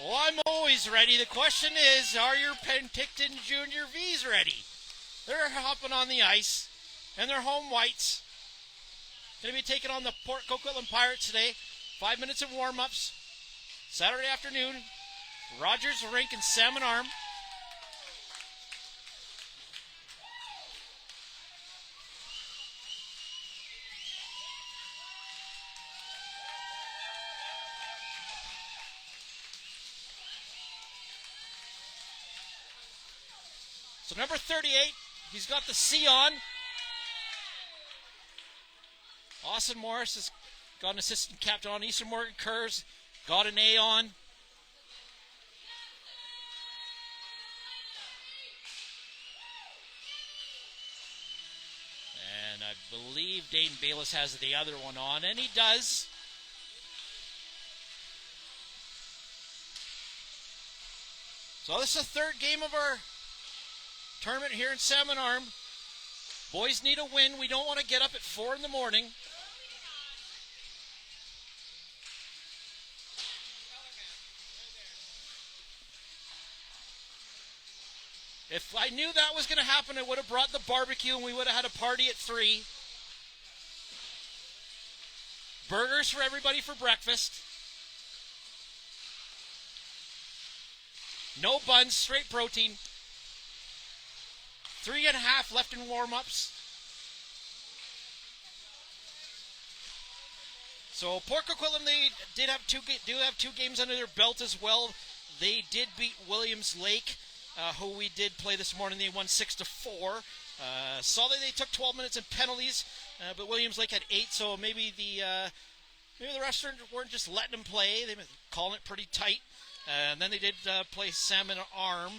Well, I'm always ready. The question is, are your Penticton Junior Vees ready? They're hopping on the ice, and their home whites going to be taking on the Port Coquitlam Pirates today. 5 minutes of warm-ups. Saturday afternoon, Rogers Rink in Salmon Arm. So number 38, he's got the C on. Austin Morris has got an assistant captain on. Eastern Morgan Kerrs got an A on. And I believe Dane Bayless has the other one on, and he does. So this is the third game of our tournament here in Salmon Arm. Boys need a win. We don't want to get up at 4 in the morning. If I knew that was going to happen, I would have brought the barbecue and we would have had a party at 3. Burgers for everybody for breakfast. No buns, straight protein. 3.5 left in warm-ups. So Port Coquitlam, they do have two games under their belt as well. They did beat Williams Lake, who we did play this morning. They won 6-4. Saw that they took 12 minutes in penalties, but Williams Lake had 8. So maybe the refs weren't just letting them play. They were calling it pretty tight. And then they did play Salmon Arm.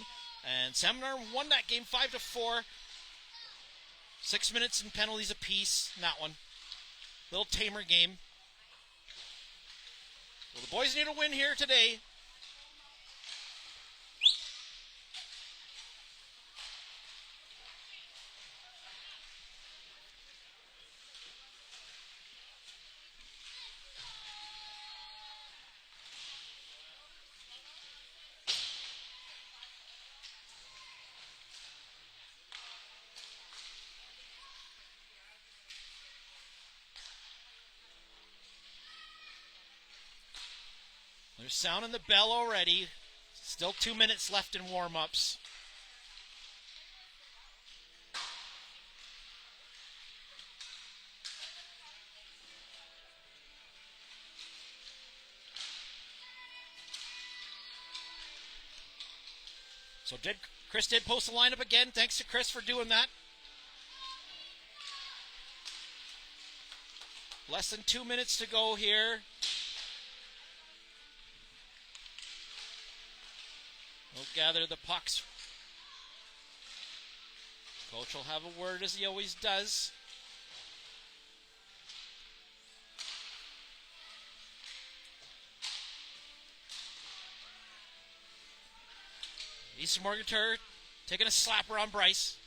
And Salmon Arm won that game 5-4. 6 minutes in penalties apiece in that one. Little tamer game. Well, the boys need a win here today. They're sounding the bell already. Still 2 minutes left in warm-ups. So Chris did post the lineup again. Thanks to Chris for doing that. Less than 2 minutes to go here. We'll gather the pucks. Coach will have a word as he always does. Eastern Morgantour taking a slapper on Bryce.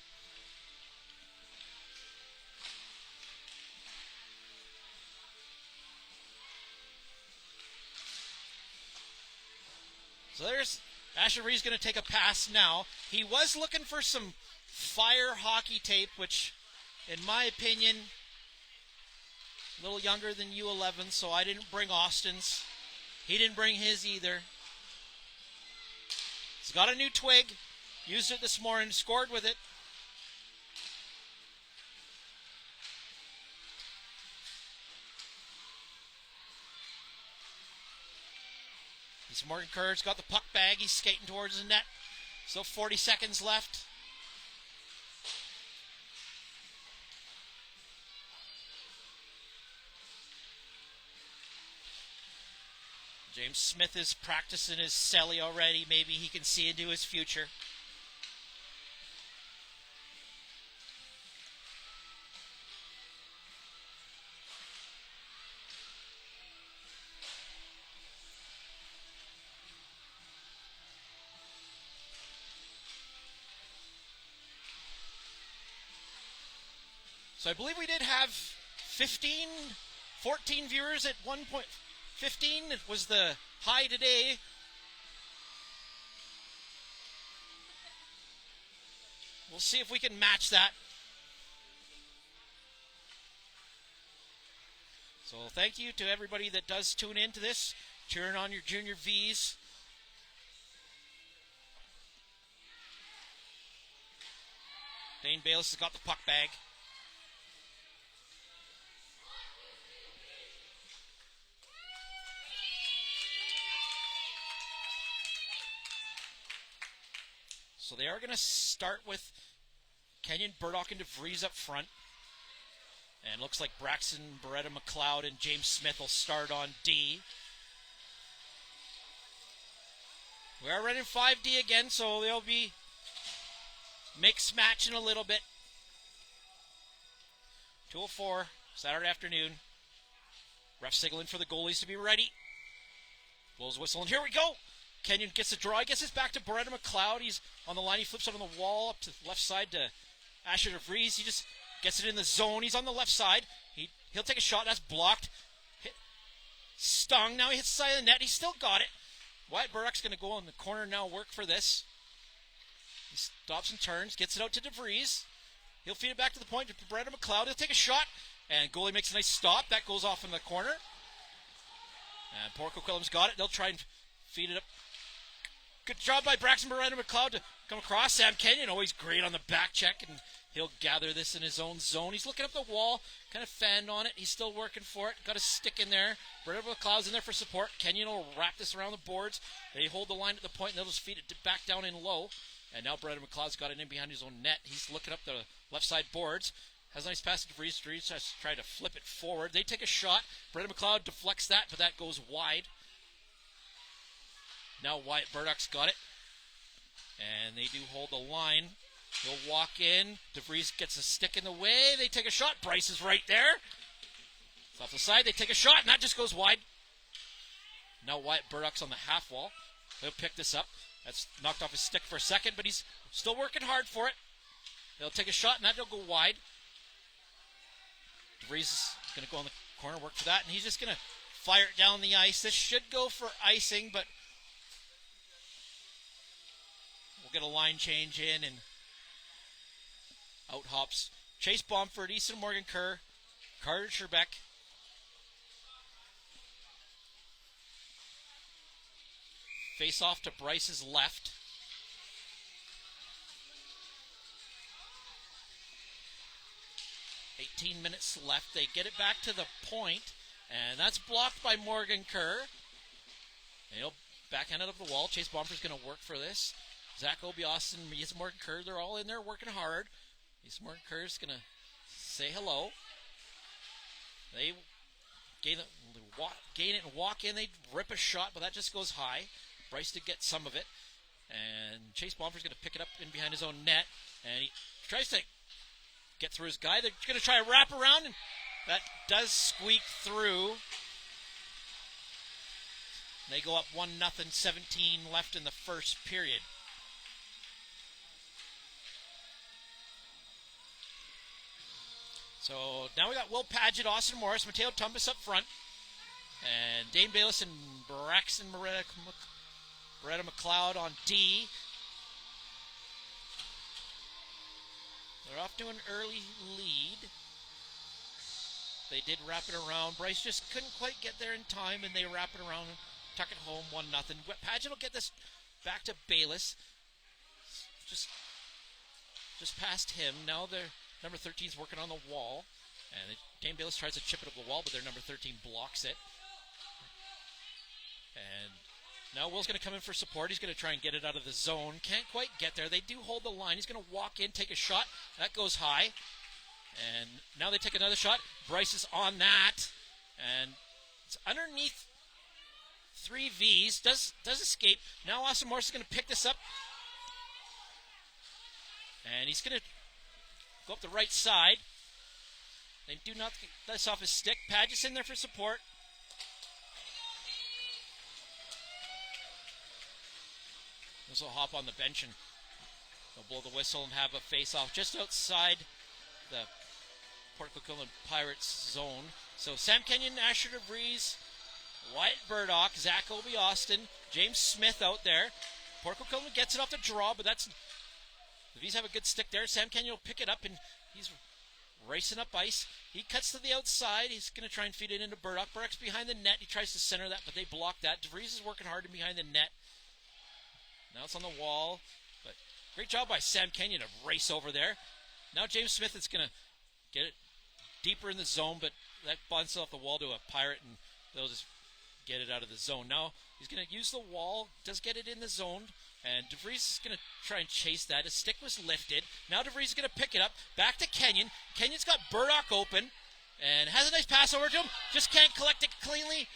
So there's Asher Reed's going to take a pass now. He was looking for some fire hockey tape, which, in my opinion, a little younger than U11, so I didn't bring Austin's. He didn't bring his either. He's got a new twig. Used it this morning, scored with it. Morgan Kerr's got the puck bag. He's skating towards the net. Still 40 seconds left. James Smith is practicing his celly already. Maybe he can see into his future. So I believe we did have 14 viewers at one point. 15 was the high today. we'll see if we can match that. So thank you to everybody that does tune in to this, cheering on your junior Vees. Dane Bayless has got the puck bag. So they are going to start with Kenyon, Burdock, and DeVries up front. And looks like Braxton, Beretta McLeod, and James Smith will start on D. We are running 5D again, so they'll be mix matching a little bit. 2:04, Saturday afternoon. Ref signaling for the goalies to be ready. Blows whistle, and here we go. Kenyon gets a draw. He gets this back to Beretta McLeod. He's on the line. He flips it on the wall up to the left side to Asher DeVries. He just gets it in the zone. He's on the left side. He'll take a shot. That's blocked. Stung. Now he hits the side of the net. He's still got it. Wyatt Burdock's going to go in the corner now, work for this. He stops and turns, gets it out to DeVries. He'll feed it back to the point to Beretta McLeod. He'll take a shot, and goalie makes a nice stop. That goes off in the corner. And Port Coquitlam's got it. They'll try and feed it up. Good job by Braxton Beretta McLeod to come across. Sam Kenyon always great on the back check, and he'll gather this in his own zone. He's looking up the wall, kind of fanned on it. He's still working for it. Got a stick in there. Beretta McLeod's in there for support. Kenyon will wrap this around the boards. They hold the line at the point, and they'll just feed it back down in low. And now Beretta McLeod's got it in behind his own net. He's looking up the left side boards. Has a nice pass to DeVries. DeVries has to try to flip it forward. They take a shot. Beretta McLeod deflects that, but that goes wide. Now Wyatt Burdock's got it. And they do hold the line. He'll walk in. DeVries gets a stick in the way. They take a shot. Bryce is right there. It's off the side. They take a shot, and that just goes wide. Now Wyatt Burdock's on the half wall. He'll pick this up. That's knocked off his stick for a second, but he's still working hard for it. They'll take a shot, and that'll go wide. DeVries is going to go on the corner, work for that, and he's just going to fire it down the ice. This should go for icing, but we'll get a line change in, and out hops Chase Bomford, Easton Morgan Kerr, Carter Sherbeck. Face off to Bryce's left. "18 minutes left. They get it back to the point, and that's blocked by Morgan Kerr. And he'll backhand it up the wall. Chase Bomford's going to work for this. Zach Obie, Austin, Easton Morgan Kerr, they're all in there working hard. Easton Morgan Kerr's going to say hello. They gain it and walk in. They rip a shot, but that just goes high. Bryce did get some of it. And Chase Bomford's going to pick it up in behind his own net. And he tries to get through his guy. They're going to try a wrap around, and that does squeak through. They go up 1-0, 17 left in the first period. So now we got Will Padgett, Austin Morris, Mateo Tumbas up front. And Dane Bayless and Braxton Beretta McLeod on D. They're off to an early lead. They did wrap it around. Bryce just couldn't quite get there in time, and they wrap it around and tuck it home 1-0. Padgett will get this back to Bayless. Just past him. Now their number 13 is working on the wall. And Dane Bayless tries to chip it up the wall, but their number 13 blocks it. And now Will's going to come in for support. He's going to try and get it out of the zone. Can't quite get there. They do hold the line. He's going to walk in, take a shot. That goes high. And now they take another shot. Bryce is on that. And it's underneath 3 V's. Does escape. Now Austin Morris is going to pick this up. And he's going to go up the right side. They do not get this off his stick. Padgett's in there for support. This will hop on the bench, and they'll blow the whistle and have a face-off just outside the Port Coquitlam Pirates zone. So Sam Kenyon, Asher DeVries, Wyatt Burdock, Zach Obie Austin, James Smith out there. Port Coquitlam gets it off the draw, but that's The Vees have a good stick there. Sam Kenyon will pick it up, and he's racing up ice. He cuts to the outside. He's going to try and feed it into Burdock. Burdock's behind the net. He tries to center that, but they block that. DeVries is working hard behind the net. Now it's on the wall, but great job by Sam Kenyon to race over there. Now James Smith is going to get it deeper in the zone, but that bounces off the wall to a Pirate, and they'll just get it out of the zone. Now he's going to use the wall, does get it in the zone, and DeVries is going to try and chase that. His stick was lifted. Now DeVries is going to pick it up. Back to Kenyon. Kenyon's got Burdock open and has a nice pass over to him. Just can't collect it cleanly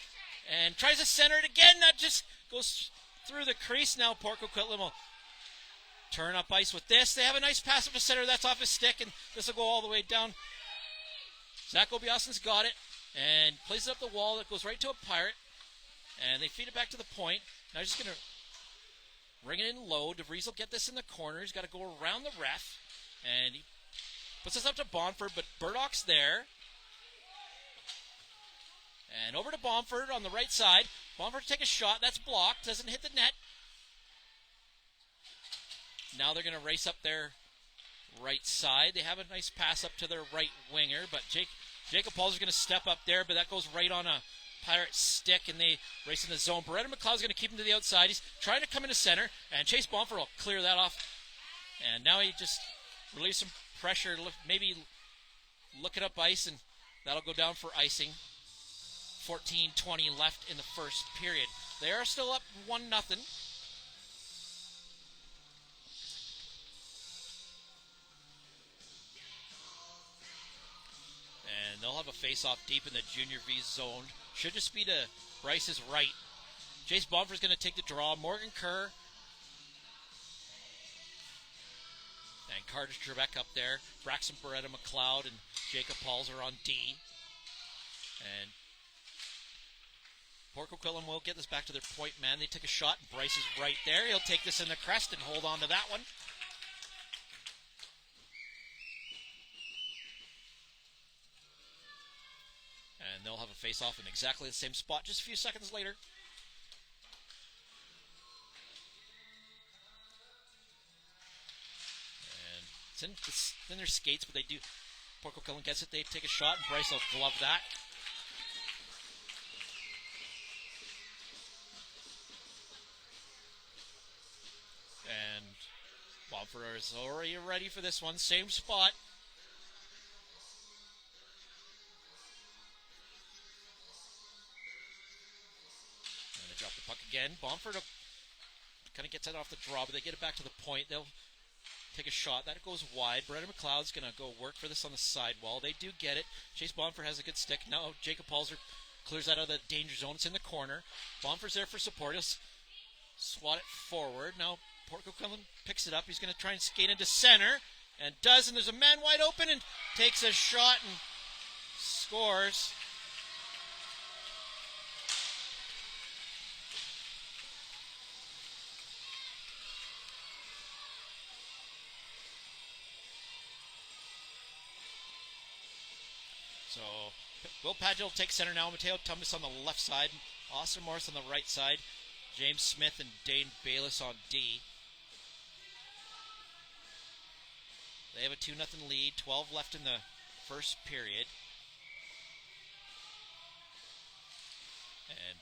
and tries to center it again. That just goes through the crease. Now Port Coquitlam will turn up ice with this. They have a nice pass up the center. That's off his stick, and this will go all the way down. Zach Obiasen's got it and plays it up the wall. It goes right to a Pirate, and they feed it back to the point. Now he's just going to ring it in low. DeVries will get this in the corner. He's got to go around the ref, and he puts this up to Bomford, but Burdock's there. And over to Bomford on the right side. Bomford take a shot. That's blocked. Doesn't hit the net. Now they're going to race up their right side. They have a nice pass up to their right winger, but Jacob Paul's going to step up there, but that goes right on a Pirate stick, and they race in the zone. Beretta McLeod's going to keep him to the outside. He's trying to come into center, and Chase Bomford will clear that off. And now he just relieves some pressure, maybe look it up ice, and that'll go down for icing. 14:20 left in the first period. They are still up 1-0. And they'll have a face-off deep in the junior V zone. Should just be to Bryce's right. Chase Bomford's going to take the draw. Morgan Kerr. And Carter Trebek up there. Braxton Beretta McLeod and Jacob Pauls are on D. And Port Coquitlam will get this back to their point man. They take a shot, and Bryce is right there. He'll take this in the crest and hold on to that one. And they'll have a face-off in exactly the same spot just a few seconds later. And it's in their skates, but they do. Port Coquitlam gets it. They take a shot, and Bryce will glove that. And Bomford is already ready for this one. Same spot. And they drop the puck again. Bomford kind of gets it off the draw, but they get it back to the point. They'll take a shot. That goes wide. Brendan McLeod's going to go work for this on the sidewall. They do get it. Chase Bomford has a good stick. Now Jacob Palzer clears that out of the danger zone. It's in the corner. Bomford's there for support. He'll swat it forward. Now Port Coquitlam picks it up. He's going to try and skate into center, and does, and there's a man wide open, and takes a shot and scores. So Will Padgett will take center now. Mateo Tumbas on the left side. Austin Morris on the right side. James Smith and Dane Bayless on D. They have a 2-0 lead, 12 left in the first period. And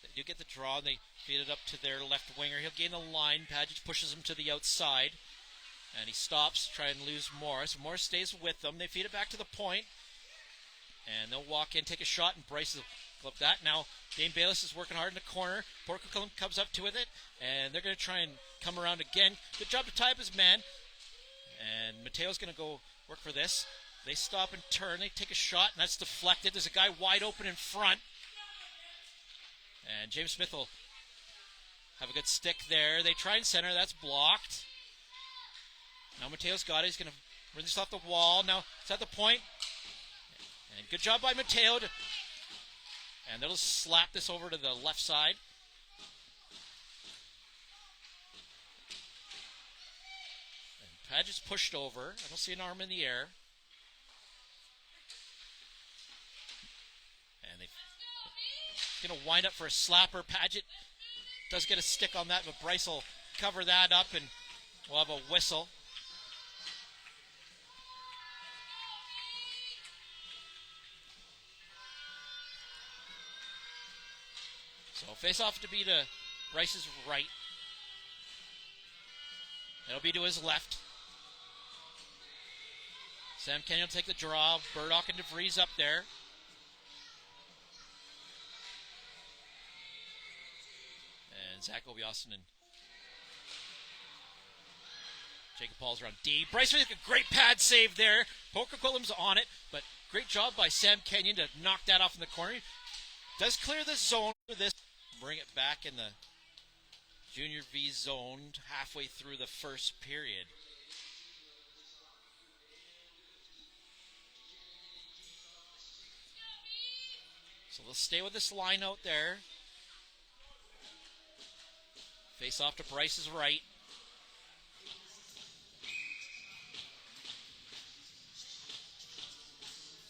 they do get the draw, and they feed it up to their left winger. He'll gain the line. Padgett pushes him to the outside, and he stops, try and lose Morris. Morris stays with them. They feed it back to the point, and they'll walk in, take a shot, and Bryce will flip that. Now, Dane Bayless is working hard in the corner. Port Coquitlam comes up to it, and they're going to try and come around again. Good job to tie up his man. And Mateo's going to go work for this. They stop and turn. They take a shot, and that's deflected. There's a guy wide open in front. And James Smith will have a good stick there. They try and center. That's blocked. Now Mateo's got it. He's going to bring this off the wall. Now it's at the point. And good job by Mateo. And they'll slap this over to the left side. Padgett's pushed over. I don't see an arm in the air. And they're going to wind up for a slapper. Padgett does get a stick on that, but Bryce will cover that up, and we'll have a whistle. face off to be to Bryce's right. It'll be to his left. Sam Kenyon will take the draw. Burdock and DeVries up there. And Zach Obiasen and Jacob Paul's around D. Bryce with a great pad save there. Port Coquitlam's on it, but great job by Sam Kenyon to knock that off in the corner. Does clear the zone for this. Bring it back in the Junior V zone halfway through the first period. So they'll stay with this line out there. Face off to Bryce's right.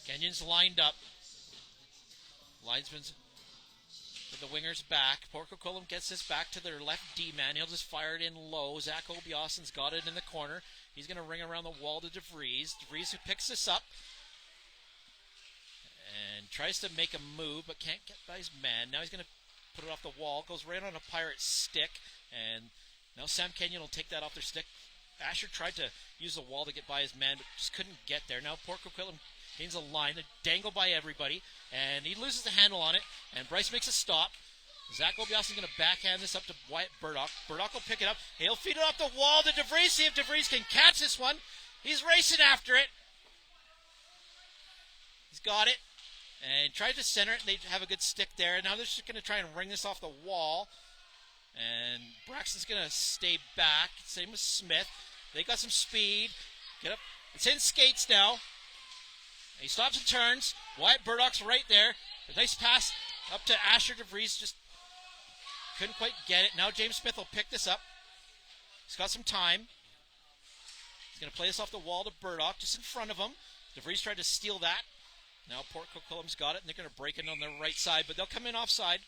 Kenyon's lined up. Linesman's with the wingers back. Port Coquitlam gets this back to their left D-man. He'll just fire it in low. Zach Obiasen's got it in the corner. He's going to ring around the wall to DeVries. DeVries who picks this up and tries to make a move but can't get by his man. Now he's going to put it off the wall. Goes right on a Pirate stick. And now Sam Kenyon will take that off their stick. Asher tried to use the wall to get by his man but just couldn't get there. Now Port Coquitlam gains a line, a dangle by everybody, and he loses the handle on it, and Bryce makes a stop. Zach Obiasen's going to backhand this up to Wyatt Burdock. Burdock will pick it up. He'll feed it off the wall to DeVries. See if DeVries can catch this one. He's racing after it. He's got it, and tried to center it, and they have a good stick there. Now they're just going to try and ring this off the wall, and Braxton's going to stay back. Same with Smith. They got some speed. Get up. It's in skates now. He stops and turns. Wyatt Burdock's right there. A nice pass up to Asher DeVries. Just couldn't quite get it. Now James Smith will pick this up. He's got some time. He's going to play this off the wall to Burdock just in front of him. DeVries tried to steal that. Now Port Coquitlam's got it, and they're going to break it on the right side, but they'll come in offside.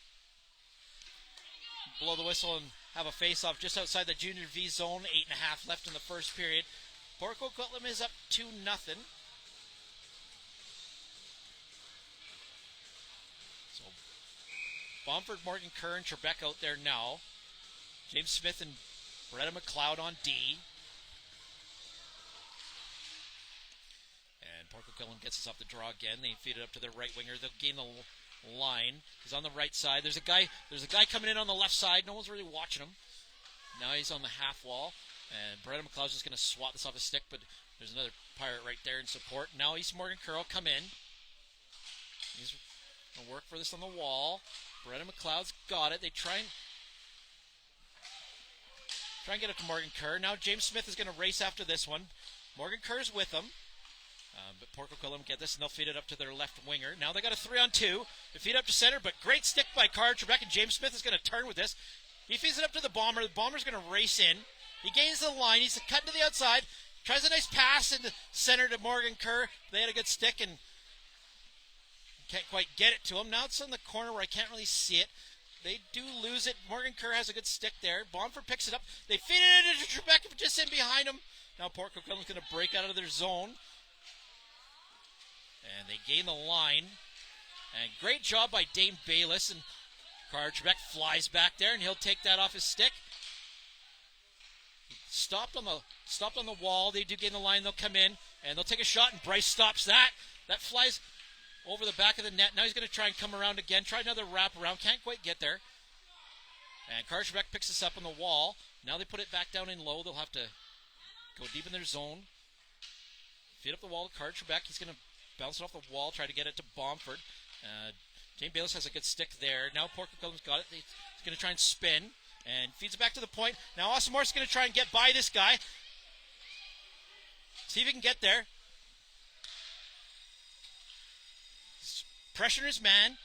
Blow the whistle and have a face-off just outside the Junior V zone. 8.5 left in the first period. Port Coquitlam is up 2-0. Bomford, Morgan Kerr, and Trebek out there now. James Smith and Beretta McLeod on D. And Port Coquitlam gets us off the draw again. They feed it up to their right winger. They'll gain the line. He's on the right side. There's a guy coming in on the left side. No one's really watching him. Now he's on the half wall. And Beretta McLeod's just going to swat this off his stick, but there's another Pirate right there in support. Now East Morgan Kerr will come in. He's going to work for this on the wall. Beretta McLeod's got it. They try and get it to Morgan Kerr. Now James Smith is going to race after this one. Morgan Kerr's with him. But Port Coquitlam get this, and they'll feed it up to their left winger. Now they got a 3-on-2. They feed up to center, but great stick by Carter Trebek, and James Smith is going to turn with this. He feeds it up to the Bomber. The Bomber's going to race in. He gains the line. He's cut to the outside. Tries a nice pass in the center to Morgan Kerr. They had a good stick, and can't quite get it to him. Now it's in the corner where I can't really see it. They do lose it. Morgan Kerr has a good stick there. Bomford picks it up. They feed it into Trebek just in behind him. Now Port Coquitlam's going to break out of their zone. And they gain the line. And great job by Dane Bayless. And Carter Trebek flies back there, and he'll take that off his stick. Stopped on the wall. They do gain the line. They'll come in, and they'll take a shot, and Bryce stops that. That flies over the back of the net. Now he's going to try and come around again. Try another wrap around. Can't quite get there. And Carter Trebek picks this up on the wall. Now they put it back down in low. They'll have to go deep in their zone. Feed up the wall to Carter Trebek. He's going to bounce it off the wall. Try to get it to Bomford. James Bayless has a good stick there. Now Port Coquitlam's got it. He's going to try and spin. And feeds it back to the point. Now Austin Morris is going to try and get by this guy. See if he can get there. Pressuring his man.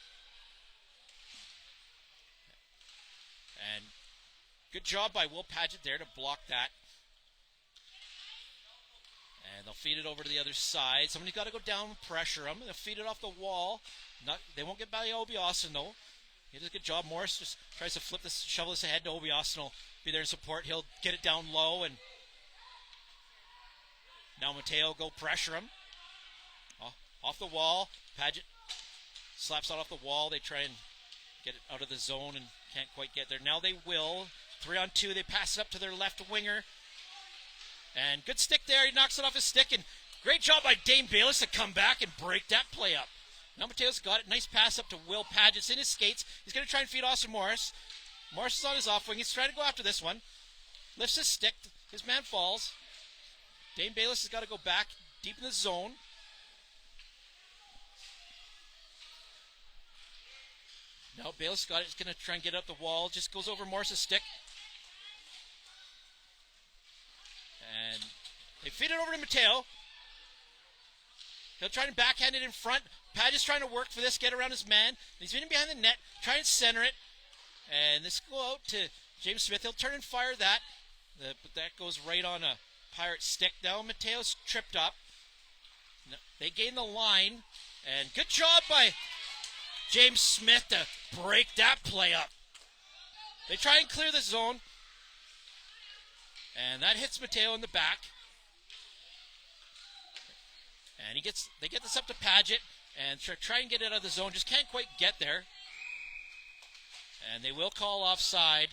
And good job by Will Padgett there to block that. And they'll feed it over to the other side. Somebody's got to go down and pressure him. They'll feed it off the wall. They won't get by Obiasen, though. He does a good job. Morris just tries to flip this, shovel this ahead to Obiasen. Will be there in support. He'll get it down low. And now Mateo go pressure him. Off the wall. Padgett slaps out off the wall. They try and get it out of the zone and can't quite get there. Now they will. 3-on-2. They pass it up to their left winger. And good stick there. He knocks it off his stick. And great job by Dane Bayless to come back and break that play up. Now Mateo's got it. Nice pass up to Will Padgett. It's in his skates. He's going to try and feed Austin Morris. Morris is on his off wing. He's trying to go after this one. Lifts his stick. His man falls. Dane Bayless has got to go back deep in the zone. Now Bayless got it. He's going to try and get up the wall. Just goes over Morris's stick. And they feed it over to Mateo. He'll try and backhand it in front. Padgett's trying to work for this, get around his man. He's in behind the net, try and center it. And this will go out to James Smith. He'll turn and fire that. But that goes right on a Pirate stick. Now Mateo's tripped up. They gain the line. And good job by James Smith to break that play up. They try and clear the zone. And that hits Mateo in the back. And they get this up to Padgett. And try and get it out of the zone. Just can't quite get there. And they will call offside.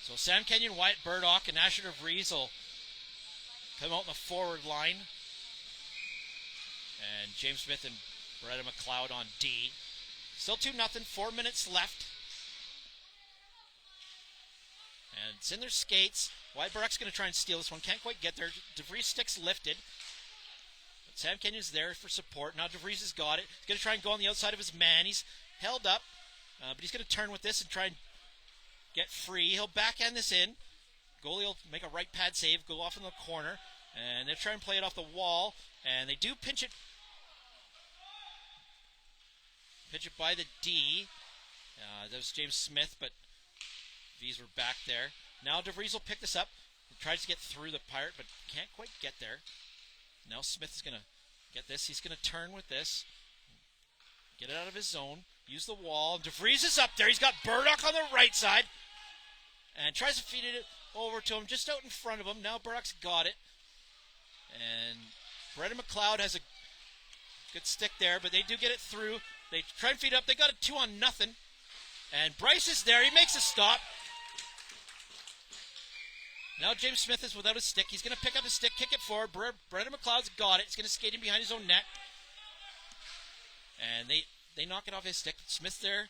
So Sam Kenyon, Wyatt Burdock, and Asher Vees will come out in the forward line. And James Smith and Beretta McLeod on D. Still 2-0, 4 minutes left. And it's in their skates. Wyatt Burdock's going to try and steal this one. Can't quite get there. DeVries stick's lifted. But Sam Kenyon's there for support. Now DeVries has got it. He's going to try and go on the outside of his man. He's held up. But he's going to turn with this and try and get free. He'll backhand this in. Goalie will make a right pad save. Go off in the corner. And they'll try and play it off the wall. And they do pinch it. Pitch it by the D. That was James Smith, but Vees were back there. Now DeVries will pick this up. He tries to get through the Pirate, but can't quite get there. Now Smith is going to get this. He's going to turn with this. Get it out of his zone. Use the wall. DeVries is up there. He's got Burdock on the right side. And tries to feed it over to him just out in front of him. Now Burdock's got it. And Beretta McLeod has a good stick there, but they do get it through. They try and feed up. They got it 2-0. And Bryce is there. He makes a stop. Now James Smith is without his stick. He's going to pick up his stick, kick it forward. Beretta McLeod's got it. He's going to skate in behind his own net. And they knock it off his stick. Smith's there.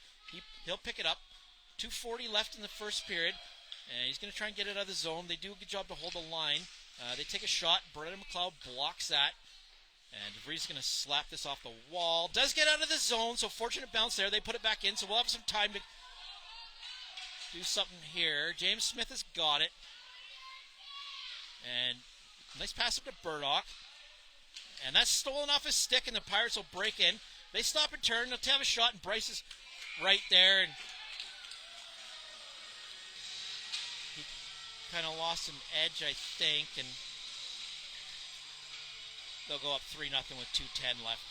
He'll pick it up. 2:40 left in the first period. And he's going to try and get it out of the zone. They do a good job to hold the line. They take a shot. Beretta McLeod blocks that. And DeVries is going to slap this off the wall. Does get out of the zone, so fortunate bounce there. They put it back in, so we'll have some time to do something here. James Smith has got it. And nice pass up to Burdock. And that's stolen off his stick, and the Pirates will break in. They stop and turn. They'll have a shot, and Bryce is right there. And he kind of lost an edge, I think, and they'll go up 3-0 with 2:10 left.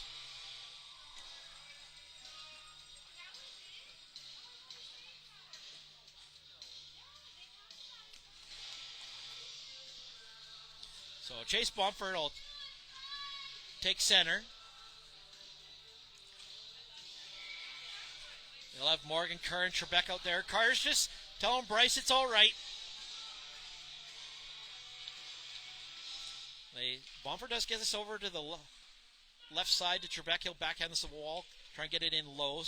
So Chase Bumford will take center. They'll have Morgan, Kerr, and Trebek out there. Carr's just telling Bryce it's all right. Bumper does get this over to the left side to Trebek. He'll backhand this to the wall. Try and get it in low.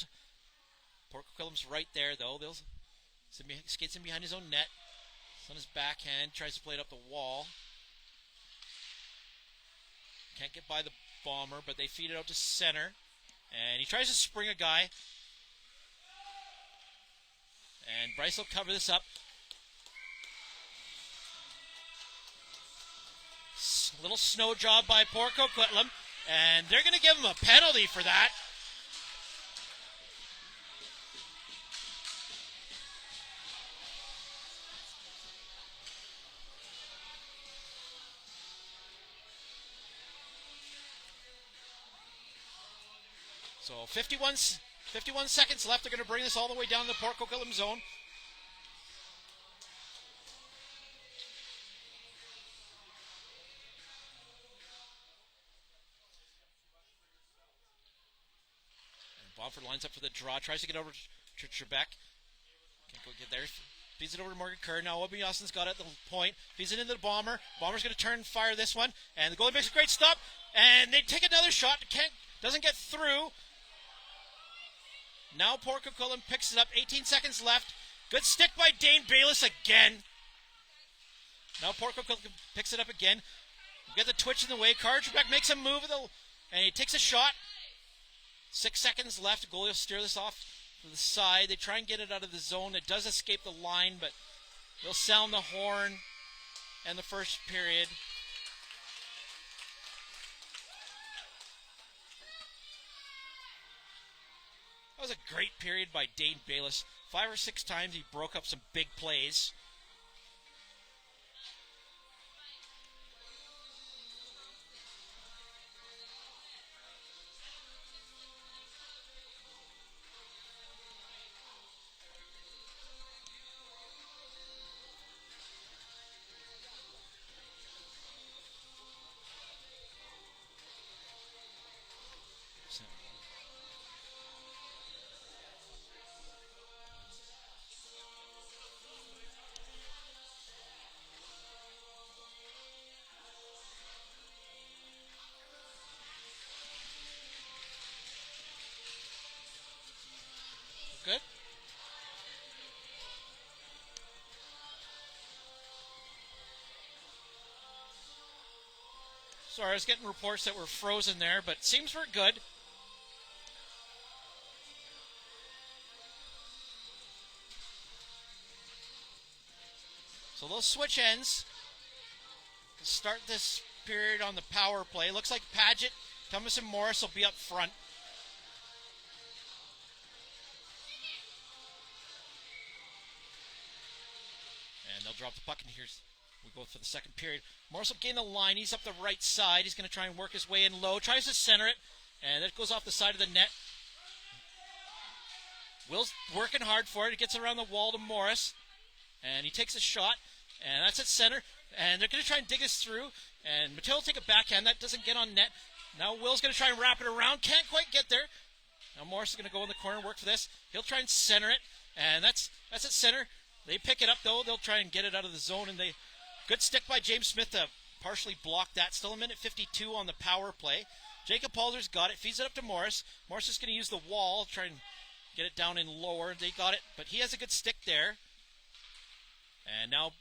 Port Coquitlam's right there, though. Skates in behind his own net. It's on his backhand. Tries to play it up the wall. Can't get by the bomber, but they feed it out to center. And he tries to spring a guy. And Bryce will cover this up. Little snow job by Port Coquitlam. And they're going to give him a penalty for that. So 51 seconds left. They're going to bring this all the way down the Port Coquitlam zone. Womford lines up for the draw, tries to get over to Trebek. Can't go get there. Feeds it over to Morgan Kerr. Now Obi Austin's got it at the point. Feeds it into the Bomber. Bomber's going to turn and fire this one. And the goalie makes a great stop. And they take another shot. Doesn't get through. Now Port Coquitlam picks it up. 18 seconds left. Good stick by Dane Bayless again. Now Port Coquitlam picks it up again. We get the twitch in the way. Trebek makes a move and he takes a shot. 6 seconds left. Goalie will steer this off to the side. They try and get it out of the zone. It does escape the line, but they'll sound the horn in the first period. That was a great period by Dane Bayless. 5 or 6 times he broke up some big plays. Good. Sorry, I was getting reports that we're frozen there, but seems we're good. So they'll switch ends to start this period on the power play. Looks like Paget, Thomas, and Morris will be up front. And they'll drop the puck, and here's we go for the second period. Morris will gain the line. He's up the right side. He's going to try and work his way in low. Tries to center it, and it goes off the side of the net. Will's working hard for it. He gets around the wall to Morris, and he takes a shot, and that's at center. And they're going to try and dig us through, and Mateo will take a backhand. That doesn't get on net. Now Will's going to try and wrap it around. Can't quite get there. Now Morris is going to go in the corner and work for this. He'll try and center it, and that's at center. They pick it up, though. They'll try and get it out of the zone, and good stick by James Smith to partially block that. Still a minute 52 on the power play. Jacob Palder's got it, feeds it up to Morris. Morris is going to use the wall, try and get it down in lower. They got it, but he has a good stick there. And now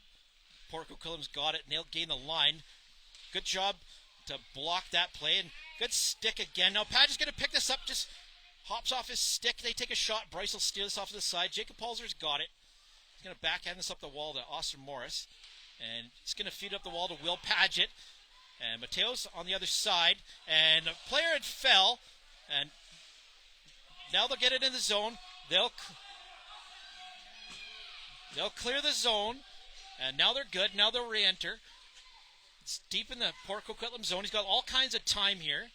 Port Coquitlam's got it, and they'll gain the line. Good job to block that play, and good stick again. Now Padge is going to pick this up, just hops off his stick. They take a shot. Bryce will steal this off to the side. Jacob Palder's got it. He's going to backhand this up the wall to Austin Morris. And he's going to feed up the wall to Will Paget. And Mateo's on the other side. And a player had fell. And now they'll get it in the zone. They'll clear the zone. And now they're good. Now they'll re-enter. It's deep in the Port Coquitlam zone. He's got all kinds of time here.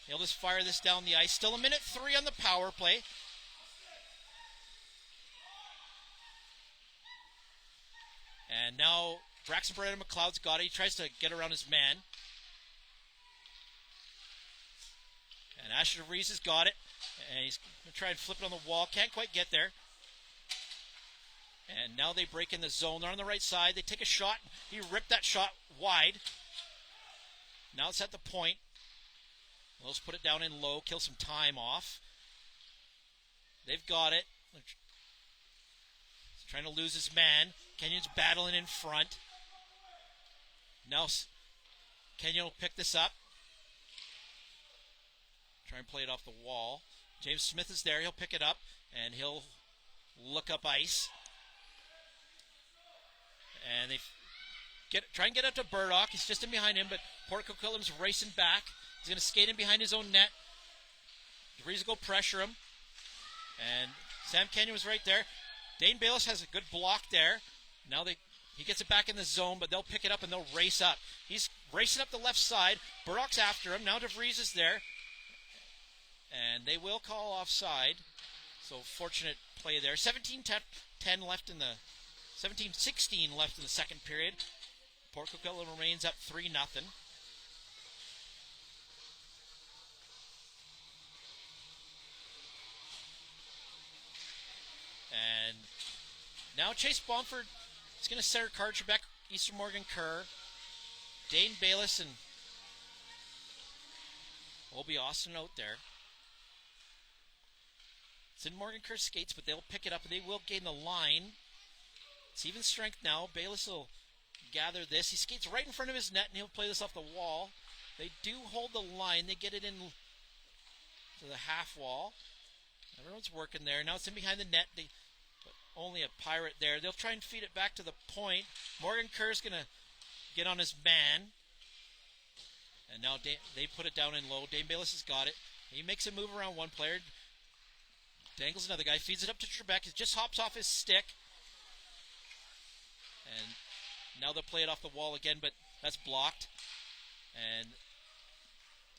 He'll just fire this down the ice. Still a minute 3 on the power play. And now Braxton Brandon McLeod's got it. He tries to get around his man. And Asher DeVries has got it. And he's going to try and flip it on the wall. Can't quite get there. And now they break in the zone. They're on the right side. They take a shot. He ripped that shot wide. Now it's at the point. Let's put it down in low. Kill some time off. They've got it. He's trying to lose his man. Kenyon's battling in front. Now Kenyon will pick this up. Try and play it off the wall. James Smith is there. He'll pick it up, and he'll look up ice. And they try and get up to Burdock. He's just in behind him, but Port Coquitlam's racing back. He's going to skate in behind his own net. DeVries will go pressure him. And Sam Kenyon was right there. Dane Bayless has a good block there. Now he gets it back in the zone, but they'll pick it up and they'll race up. He's racing up the left side. Burdock's after him. Now DeVries is there. And they will call offside. So fortunate play there. 17-10 left in the 17-16 left in the second period. Port Coquitlam remains up 3-0. And now Chase Bomford is going to center card Trebek, Eastern Morgan Kerr, Dane Bayless, and Obi Austin out there. It's in Morgan Kerr skates, but they'll pick it up and they will gain the line. It's even strength now. Bayless will gather this. He skates right in front of his net and he'll play this off the wall. They do hold the line. They get it in to the half wall. Everyone's working there. Now it's in behind the net. But only a Pirate there. They'll try and feed it back to the point. Morgan Kerr's going to get on his man. And now they put it down in low. Dane Bayless has got it. He makes a move around one player. Dangles another guy. Feeds it up to Trebek. It just hops off his stick. And now they'll play it off the wall again, but that's blocked. And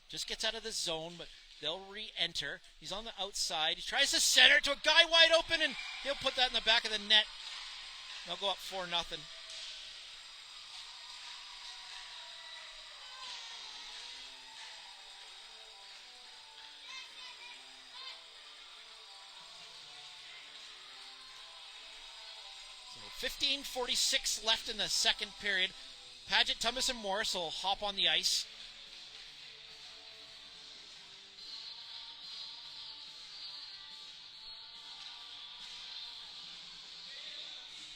just gets out of the zone, but they'll re-enter. He's on the outside. He tries to center to a guy wide open, and he'll put that in the back of the net. They'll go up 4-0. So 15:46 left in the second period. Paget, Thomas, and Morris will hop on the ice.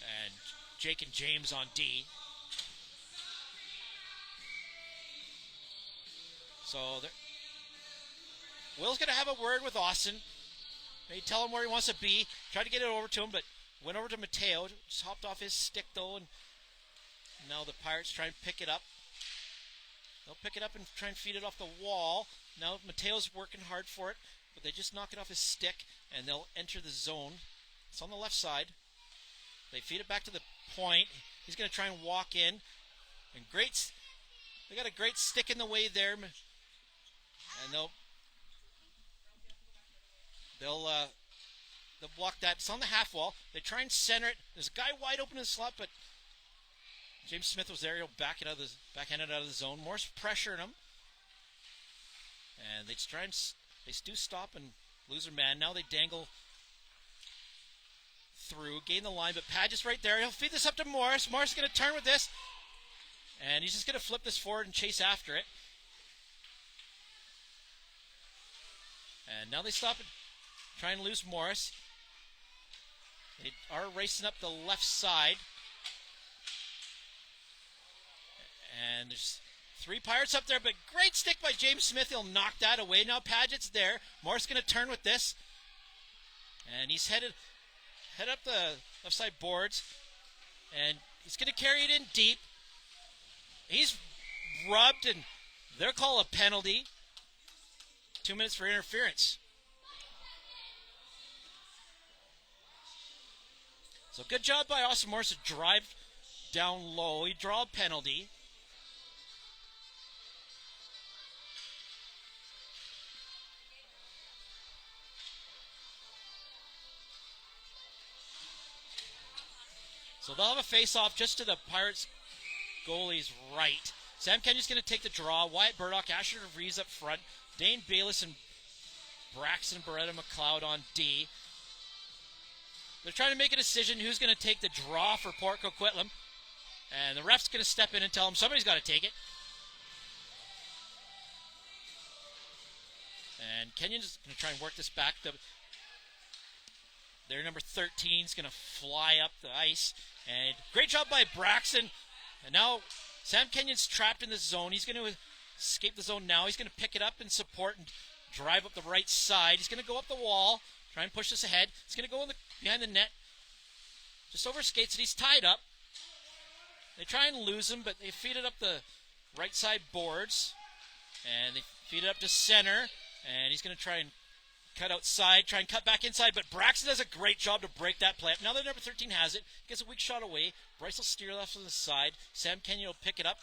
And Jake and James on D. So Will's going to have a word with Austin. They tell him where he wants to be. Try to get it over to him, but went over to Mateo. Just hopped off his stick, though, and now the Pirates try and pick it up. They'll pick it up and try and feed it off the wall. Now Mateo's working hard for it, but they just knock it off his stick, and they'll enter the zone. It's on the left side. They feed it back to the point. He's going to try and walk in. And they got a great stick in the way there. And they'll block that. It's on the half wall. They try and center it. There's a guy wide open in the slot, but James Smith was there. He'll backhand it out of the zone. Morse pressuring him. And they do stop and lose their man. Now they dangle through, gain the line, but Paget's right there. He'll feed this up to Morris. Morris is going to turn with this. And he's just going to flip this forward and chase after it. And now they stop and try and lose Morris. They are racing up the left side. And there's 3 Pirates up there, but great stick by James Smith. He'll knock that away. Now Paget's there. Morris going to turn with this. And he's head up the left side boards. And he's going to carry it in deep. He's rubbed, and they'll call a penalty. 2 minutes for interference. So good job by Austin Morris to drive down low. He draw a penalty. So they'll have a face-off just to the Pirates goalie's right. Sam Kenyon's going to take the draw. Wyatt Burdock, Asher Vees up front. Dane Bayless and Braxton Beretta McLeod on D. They're trying to make a decision who's going to take the draw for Port Coquitlam. And the ref's going to step in and tell them somebody's got to take it. And Kenyon's going to try and work this back. Their number 13 is going to fly up the ice. And great job by Braxton. And now Sam Kenyon's trapped in the zone. He's going to escape the zone now. He's going to pick it up and support and drive up the right side. He's going to go up the wall, try and push this ahead. He's going to go behind the net, just over skates it. He's tied up. They try and lose him, but they feed it up the right side boards. And they feed it up to center. And he's going to try and cut outside, try and cut back inside, but Braxton does a great job to break that play up. Now that number 13 has it, gets a weak shot away. Bryce will steer left to the side. Sam Kenyon will pick it up.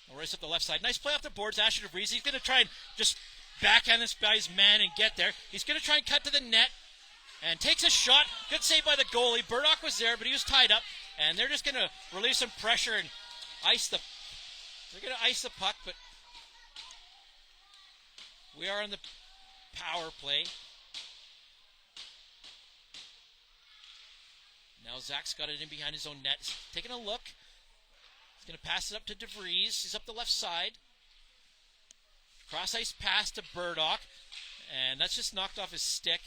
He'll race up the left side. Nice play off the boards. Asher DeVries. He's going to try and just backhand this guy's man and get there. He's going to try and cut to the net and takes a shot. Good save by the goalie. Burdock was there, but he was tied up. And they're just going to release some pressure and they're going to ice the puck, but we are on the power play. Now Zach's got it in behind his own net. He's taking a look. He's going to pass it up to DeVries. He's up the left side. Cross ice pass to Burdock. And that's just knocked off his stick.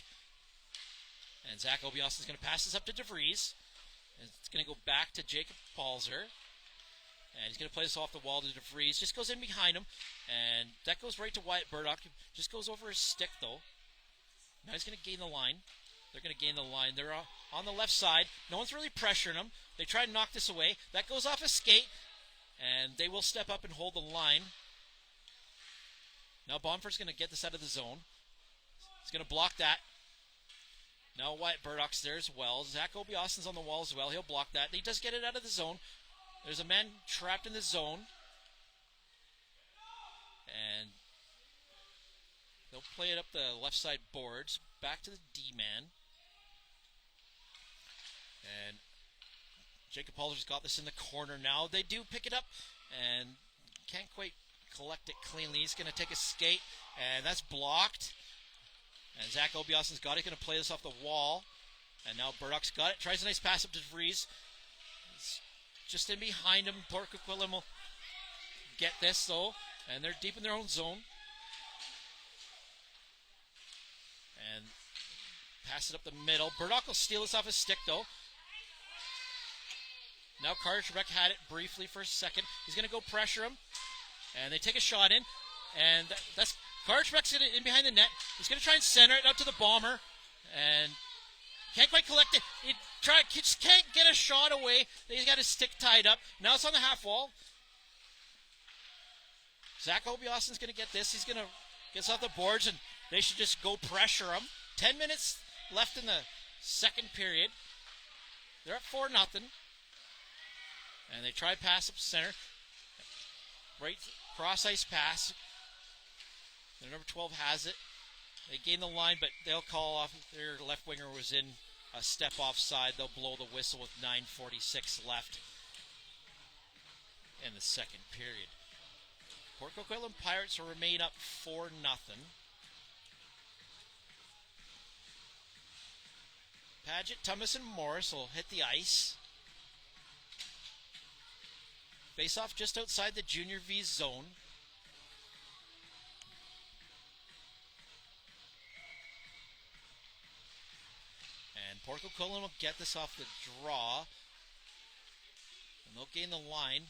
And Zach Obioson's going to pass this up to DeVries. And it's going to go back to Jacob Palzer. And he's going to play this off the wall to DeVries. Just goes in behind him. And that goes right to Wyatt Burdock. Just goes over his stick, though. Now he's going to gain the line. They're going to gain the line. They're on the left side. No one's really pressuring them. They try to knock this away. That goes off a skate. And they will step up and hold the line. Now Bomford's going to get this out of the zone. He's going to block that. Now Wyatt Burdock's there as well. Zach Obioson's on the wall as well. He'll block that. He does get it out of the zone. There's a man trapped in the zone. And they'll play it up the left side boards. Back to the D-man. And Jacob Palzer's got this in the corner now. They do pick it up and can't quite collect it cleanly. He's going to take a skate, and that's blocked. And Zach Obioson's got it. Going to play this off the wall. And now Burdock's got it. Tries a nice pass up to DeVries. It's just in behind him. Port Coquitlam will get this, though. And they're deep in their own zone. And pass it up the middle. Burdock will steal this off his stick, though. Now Trebek had it briefly for a second. He's going to go pressure him. And they take a shot in. And that's Trebek's in behind the net. He's going to try and center it out to the bomber. And can't quite collect it. He just can't get a shot away. He's got his stick tied up. Now it's on the half wall. Zach Obioson's going to get this. He's going to get off the boards, and they should just go pressure him. 10 minutes left in the second period. They're up 4-0. And they try pass up center. Right cross ice pass. Their number 12 has it. They gain the line, but they'll call off. Their left winger was in a step offside. They'll blow the whistle with 9:46 left in the second period. Port Coquitlam Pirates will remain up 4-0. Paget, Thomas, and Morris will hit the ice. Face off just outside the junior Vees zone. And Port Coquitlam will get this off the draw. And they'll gain the line.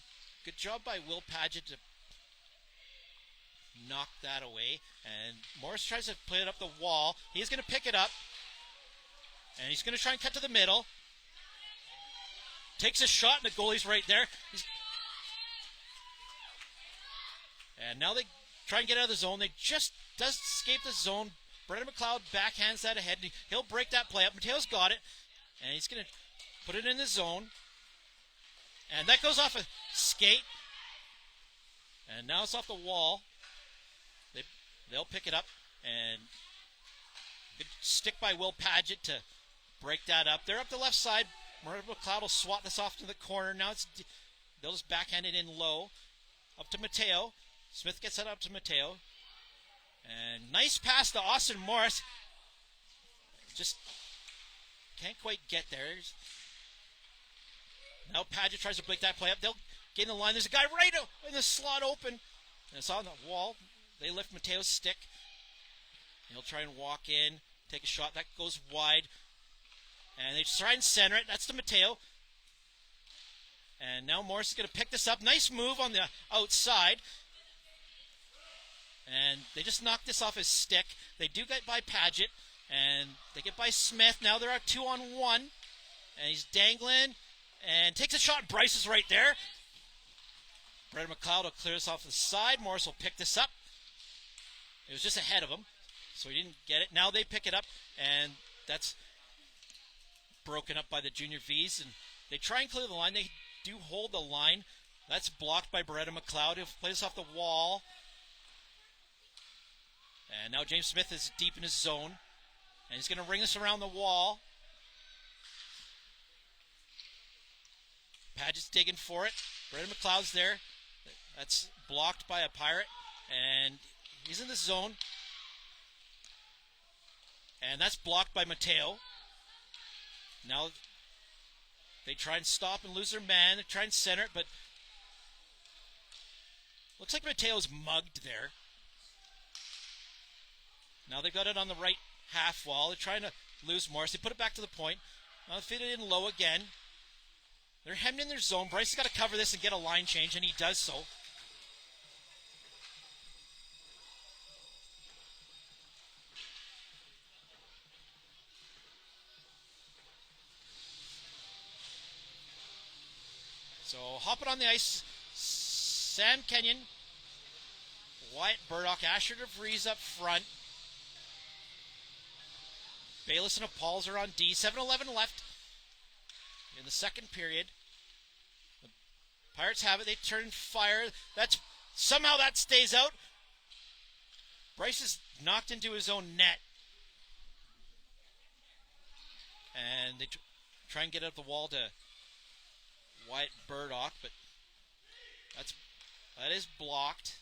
Good job by Will Paget to knock that away. And Morris tries to play it up the wall. He's going to pick it up. And he's going to try and cut to the middle. Takes a shot, and the goalie's right there. And now they try and get out of the zone. They just does escape the zone. Brendan McLeod backhands that ahead. He'll break that play up. Mateo's got it. And he's going to put it in the zone. And that goes off a skate. And now it's off the wall. They'll pick it up. And good stick by Will Paget to break that up. They're up the left side. Brendan McLeod will swat this off to the corner. Now they'll just backhand it in low. Up to Mateo. Smith gets that up to Mateo. And nice pass to Austin Morris. Just can't quite get there. Now Paget tries to break that play up. They'll gain the line. There's a guy right in the slot open. And it's on the wall. They lift Mateo's stick. He'll try and walk in. Take a shot. That goes wide. And they try and center it. That's to Mateo. And now Morris is going to pick this up. Nice move on the outside. And they just knock this off his stick. They do get by Paget. And they get by Smith. Now they're at 2-on-1. And he's dangling. And takes a shot. Bryce is right there. Brendan McLeod will clear this off the side. Morris will pick this up. It was just ahead of him. So he didn't get it. Now they pick it up. And that's broken up by the junior Vees. And they try and clear the line. They do hold the line. That's blocked by Beretta McLeod. He'll play this off the wall. And now James Smith is deep in his zone. And he's going to ring this around the wall. Paget's digging for it. Beretta McLeod's there. That's blocked by a Pirate. And he's in the zone. And that's blocked by Mateo. Now They try and stop and lose their man. They try and center it, but looks like Mateo's mugged there. Now they've got it on the right half wall. They're trying to lose Morris. They put it back to the point. Now they fit it in low again. They're hemmed in their zone. Bryce has got to cover this and get a line change, and he does so. So hopping on the ice, Sam Kenyon, Wyatt Burdock, Asher DeVries up front. Bayless and Pauls are on D. 7:11 left in the second period. The Pirates have it. They turn fire. Somehow that stays out. Bryce is knocked into his own net. And they try and get up the wall to Wyatt Burdock, but that is blocked.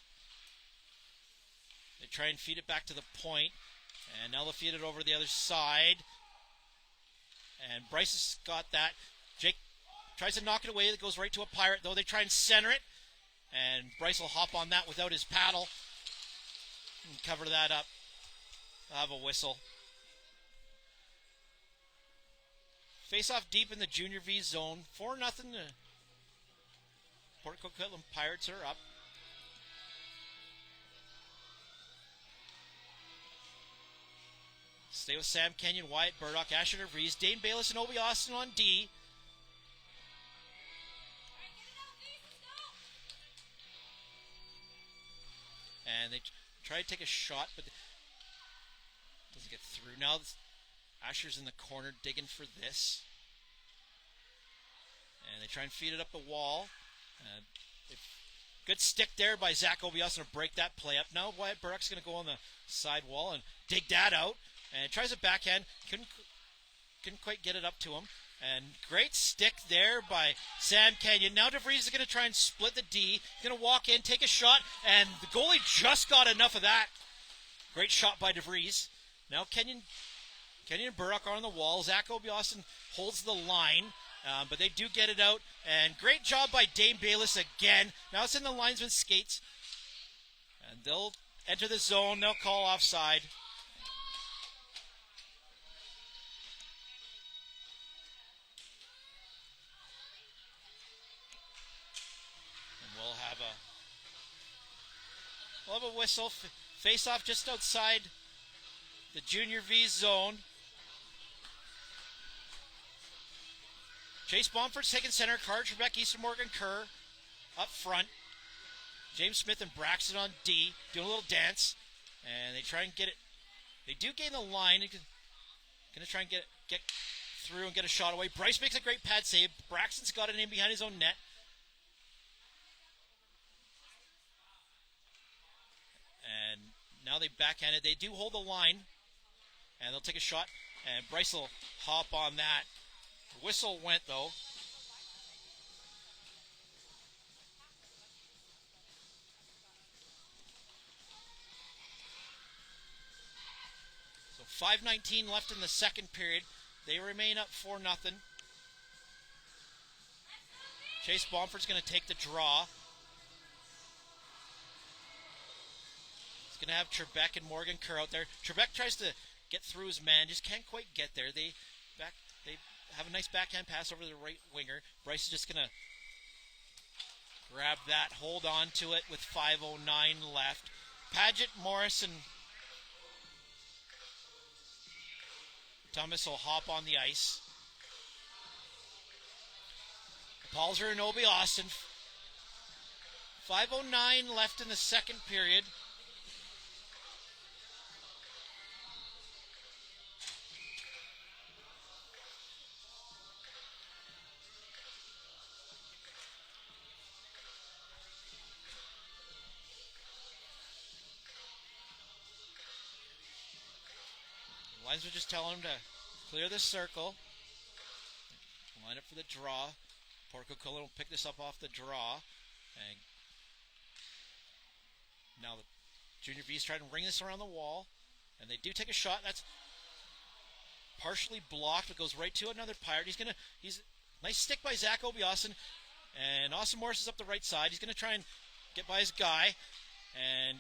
They try and feed it back to the point, and now they'll feed it over the other side. And Bryce has got that. Jake tries to knock it away. It goes right to a Pirate, though. They try and center it, and Bryce will hop on that without his paddle and cover that up. They'll have a whistle. Face off deep in the Junior Vees zone. 4-0. Port Coquitlam Pirates are up. Stay with Sam Kenyon, Wyatt Burdock, Asher DeVries, Dane Bayless, and Obi Austin on D. And they try to take a shot, but it doesn't get through. Now Asher's in the corner digging for this. And they try and feed it up the wall. Good stick there by Zach Obiason to break that play up. Now Wyatt Burdock's going to go on the side wall and dig that out. And tries a backhand. Couldn't quite get it up to him. And great stick there by Sam Kenyon. Now DeVries is going to try and split the D. He's going to walk in, take a shot, and the goalie just got enough of that. Great shot by DeVries. Now Kenyon and Burdock are on the wall. Zach Obiason holds the line. But they do get it out. And great job by Dane Bayless again. Now it's in the linesman's skates. And they'll enter the zone. They'll call offside. And we'll have a whistle. Face off just outside the Junior Vees zone. Chase Bomford's taking center. Carter Trebek, Easton Morgan Kerr up front. James Smith and Braxton on D, doing a little dance. And they try and get it. They do gain the line. They're going to try and get through and get a shot away. Bryce makes a great pad save. Braxton's got it in behind his own net. And now they backhand it. They do hold the line. And they'll take a shot. And Bryce will hop on that. The whistle went, though. So 5:19 left in the second period. They remain up 4-0. Chase Bomford's going to take the draw. He's going to have Trebek and Morgan Kerr out there. Trebek tries to get through his man, just can't quite get there. They have a nice backhand pass over the right winger. Bryce is just going to grab that, hold on to it with 5:09 left. Paget, Morris, and Thomas will hop on the ice. Paulser and Obi Austin. 5:09 left in the second period. Linesman just telling him to clear the circle. Line up for the draw. Port Coquitlam will pick this up off the draw. And now the Junior Vees trying to ring this around the wall. And they do take a shot. That's partially blocked. It goes right to another Pirate. Nice stick by Zach Obiasen. And Austin Morris is up the right side. He's going to try and get by his guy. And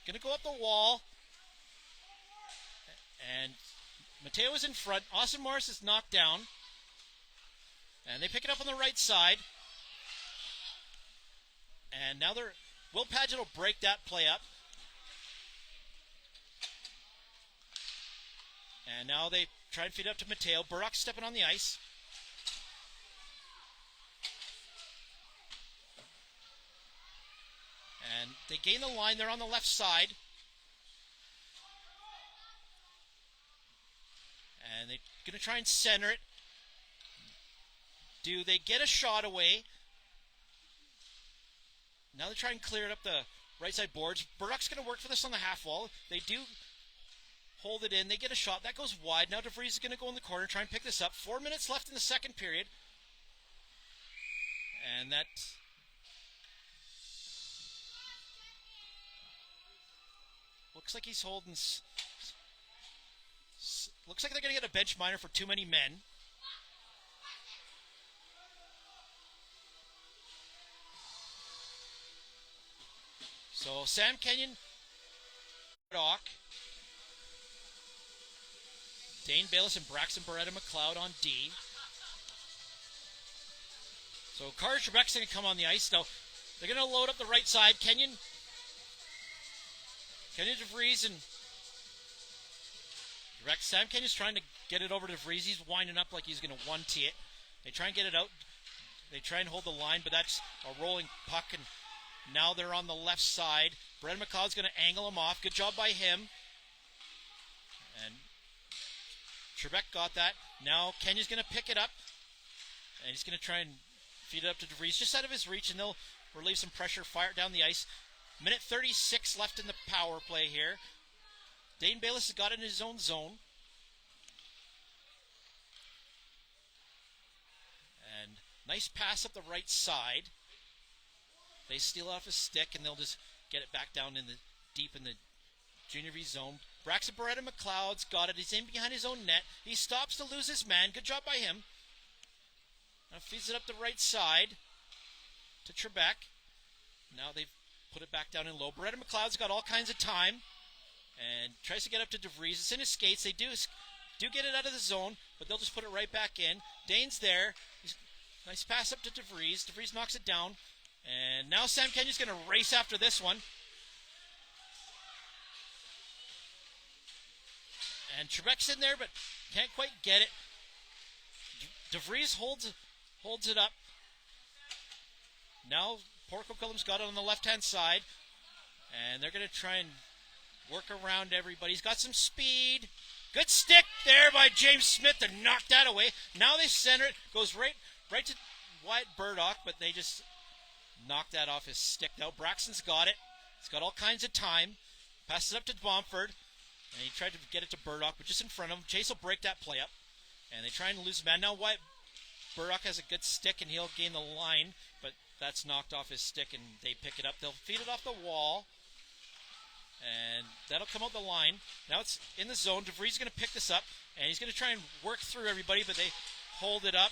going to go up the wall. And Mateo is in front. Austin Morris is knocked down. And they pick it up on the right side. And now Will Padgett will break that play up. And now they try and feed it up to Mateo. Burdock stepping on the ice. And they gain the line. They're on the left side. And they're going to try and center it. Do they get a shot away? Now they try and clear it up the right side boards. Burdock's going to work for this on the half wall. They do hold it in. They get a shot. That goes wide. Now DeVries is going to go in the corner, try and pick this up. 4 minutes left in the second period. And that... looks like he's holding... looks like they're going to get a bench minor for too many men. So Sam Kenyon, Doc, Dane Bayless and Braxton Beretta McLeod on D. So Carter Trebek's going to come on the ice. Now they're going to load up the right side. Kenyon DeVries and Sam Kenyon's trying to get it over to DeVries. He's winding up like he's going to one-tee it. They try and get it out. They try and hold the line, but that's a rolling puck, and now they're on the left side. Brett McLeod's going to angle him off. Good job by him. And Trebek got that. Now Kenyon's going to pick it up, and he's going to try and feed it up to DeVries, just out of his reach, and they'll relieve some pressure, fire it down the ice. Minute 36 left in the power play here. Dane Bayless has got it in his own zone. And nice pass up the right side. They steal off his stick, and they'll just get it back down in the deep in the junior V zone. Braxton Beretta McLeod's got it. He's in behind his own net. He stops to lose his man. Good job by him. Now feeds it up the right side to Trebek. Now they've put it back down in low. Beretta McLeod's got all kinds of time and tries to get up to DeVries. It's in his skates. They do get it out of the zone, but they'll just put it right back in. Dane's there. Nice pass up to DeVries. DeVries knocks it down. And now Sam Kenyon's going to race after this one. And Trebek's in there, but can't quite get it. DeVries holds it up. Now Port Coquitlam's got it on the left-hand side. And they're going to try and work around everybody. He's got some speed. Good stick there by James Smith to knock that away. Now they center it. Goes right to Wyatt Burdock, but they just knock that off his stick. Now Braxton's got it. He's got all kinds of time. Passes it up to Bomford. And he tried to get it to Burdock, but just in front of him. Chase will break that play up. And they try and lose a man. Now Wyatt Burdock has a good stick, and he'll gain the line. But that's knocked off his stick, and they pick it up. They'll feed it off the wall. And that'll come out the line. Now it's in the zone. DeVries is going to pick this up. And he's going to try and work through everybody, but they hold it up.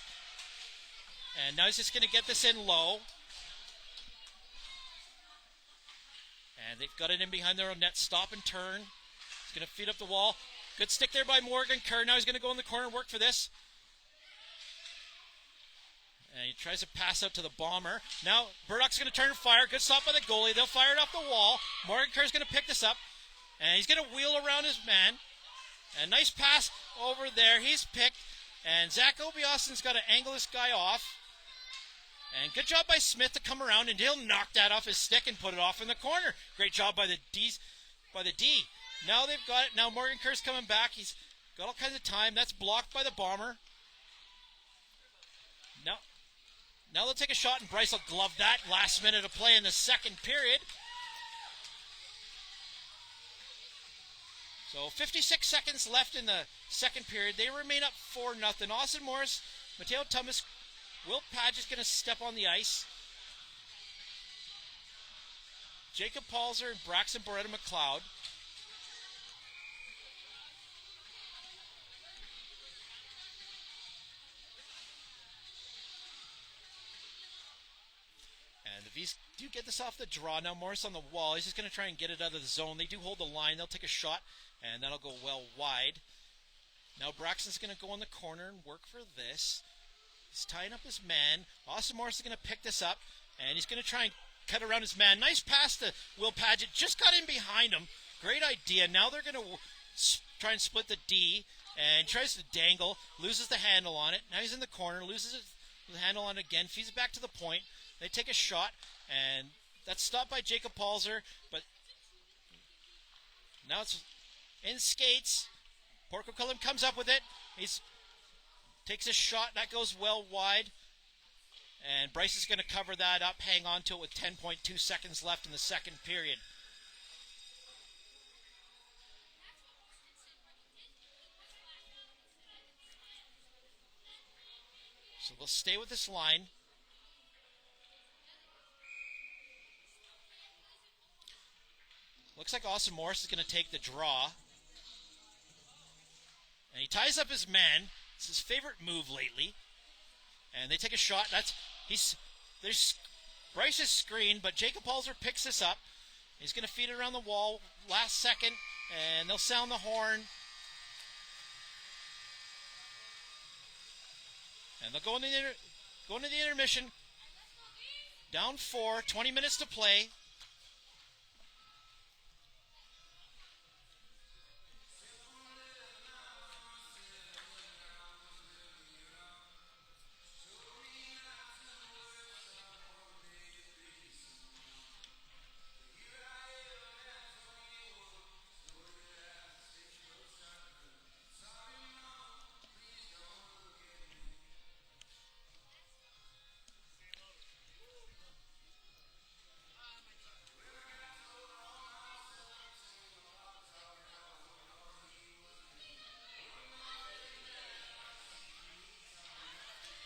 And now he's just going to get this in low. And they've got it in behind their own net. Stop and turn. He's going to feed up the wall. Good stick there by Morgan Kerr. Now he's going to go in the corner and work for this. And he tries to pass out to the bomber. Now Burdock's going to turn and fire. Good stop by the goalie. They'll fire it off the wall. Morgan Kerr's going to pick this up. And he's going to wheel around his man. And nice pass over there. He's picked. And Zach Obiasen's got to angle this guy off. And good job by Smith to come around, and he'll knock that off his stick and put it off in the corner. Great job by the D. Now they've got it. Now Morgan Kerr's coming back. He's got all kinds of time. That's blocked by the bomber. Now they'll take a shot, and Bryce will glove that last minute of play in the second period. So 56 seconds left in the second period. They remain up 4-0. Austin Morris, Mateo Thomas, Will Padgett's going to step on the ice. Jacob Palzer and Braxton Beretta McLeod. Vees do get this off the draw. Now Morris on the wall. He's just going to try and get it out of the zone. They do hold the line. They'll take a shot, and that'll go well wide. Now Braxton's going to go in the corner and work for this. He's tying up his man. Austin Morris is going to pick this up, and he's going to try and cut around his man. Nice pass to Will Padgett. Just got in behind him. Great idea. Now they're going to try and split the D, and tries to dangle. Loses the handle on it. Now he's in the corner. Loses the handle on it again. Feeds it back to the point. They take a shot, and that's stopped by Jacob Palzer. But now it's in skates. Port Coquitlam comes up with it. He takes a shot. That goes well wide. And Bryce is going to cover that up, hang on to it with 10.2 seconds left in the second period. So they'll stay with this line. Looks like Austin Morris is going to take the draw. And he ties up his man. It's his favorite move lately. And they take a shot. There's Bryce's screen, but Jacob Palzer picks this up. He's going to feed it around the wall last second, and they'll sound the horn. And they'll go into the intermission. Down 4, 20 minutes to play.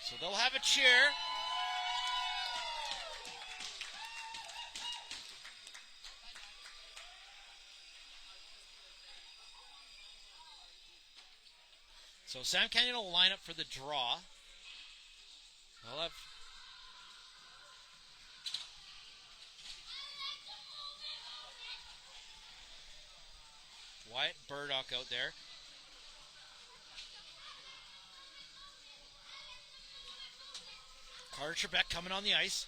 So they'll have a cheer. So Sam Canyon will line up for the draw. They'll have Wyatt Burdock out there. Carter Trebek coming on the ice.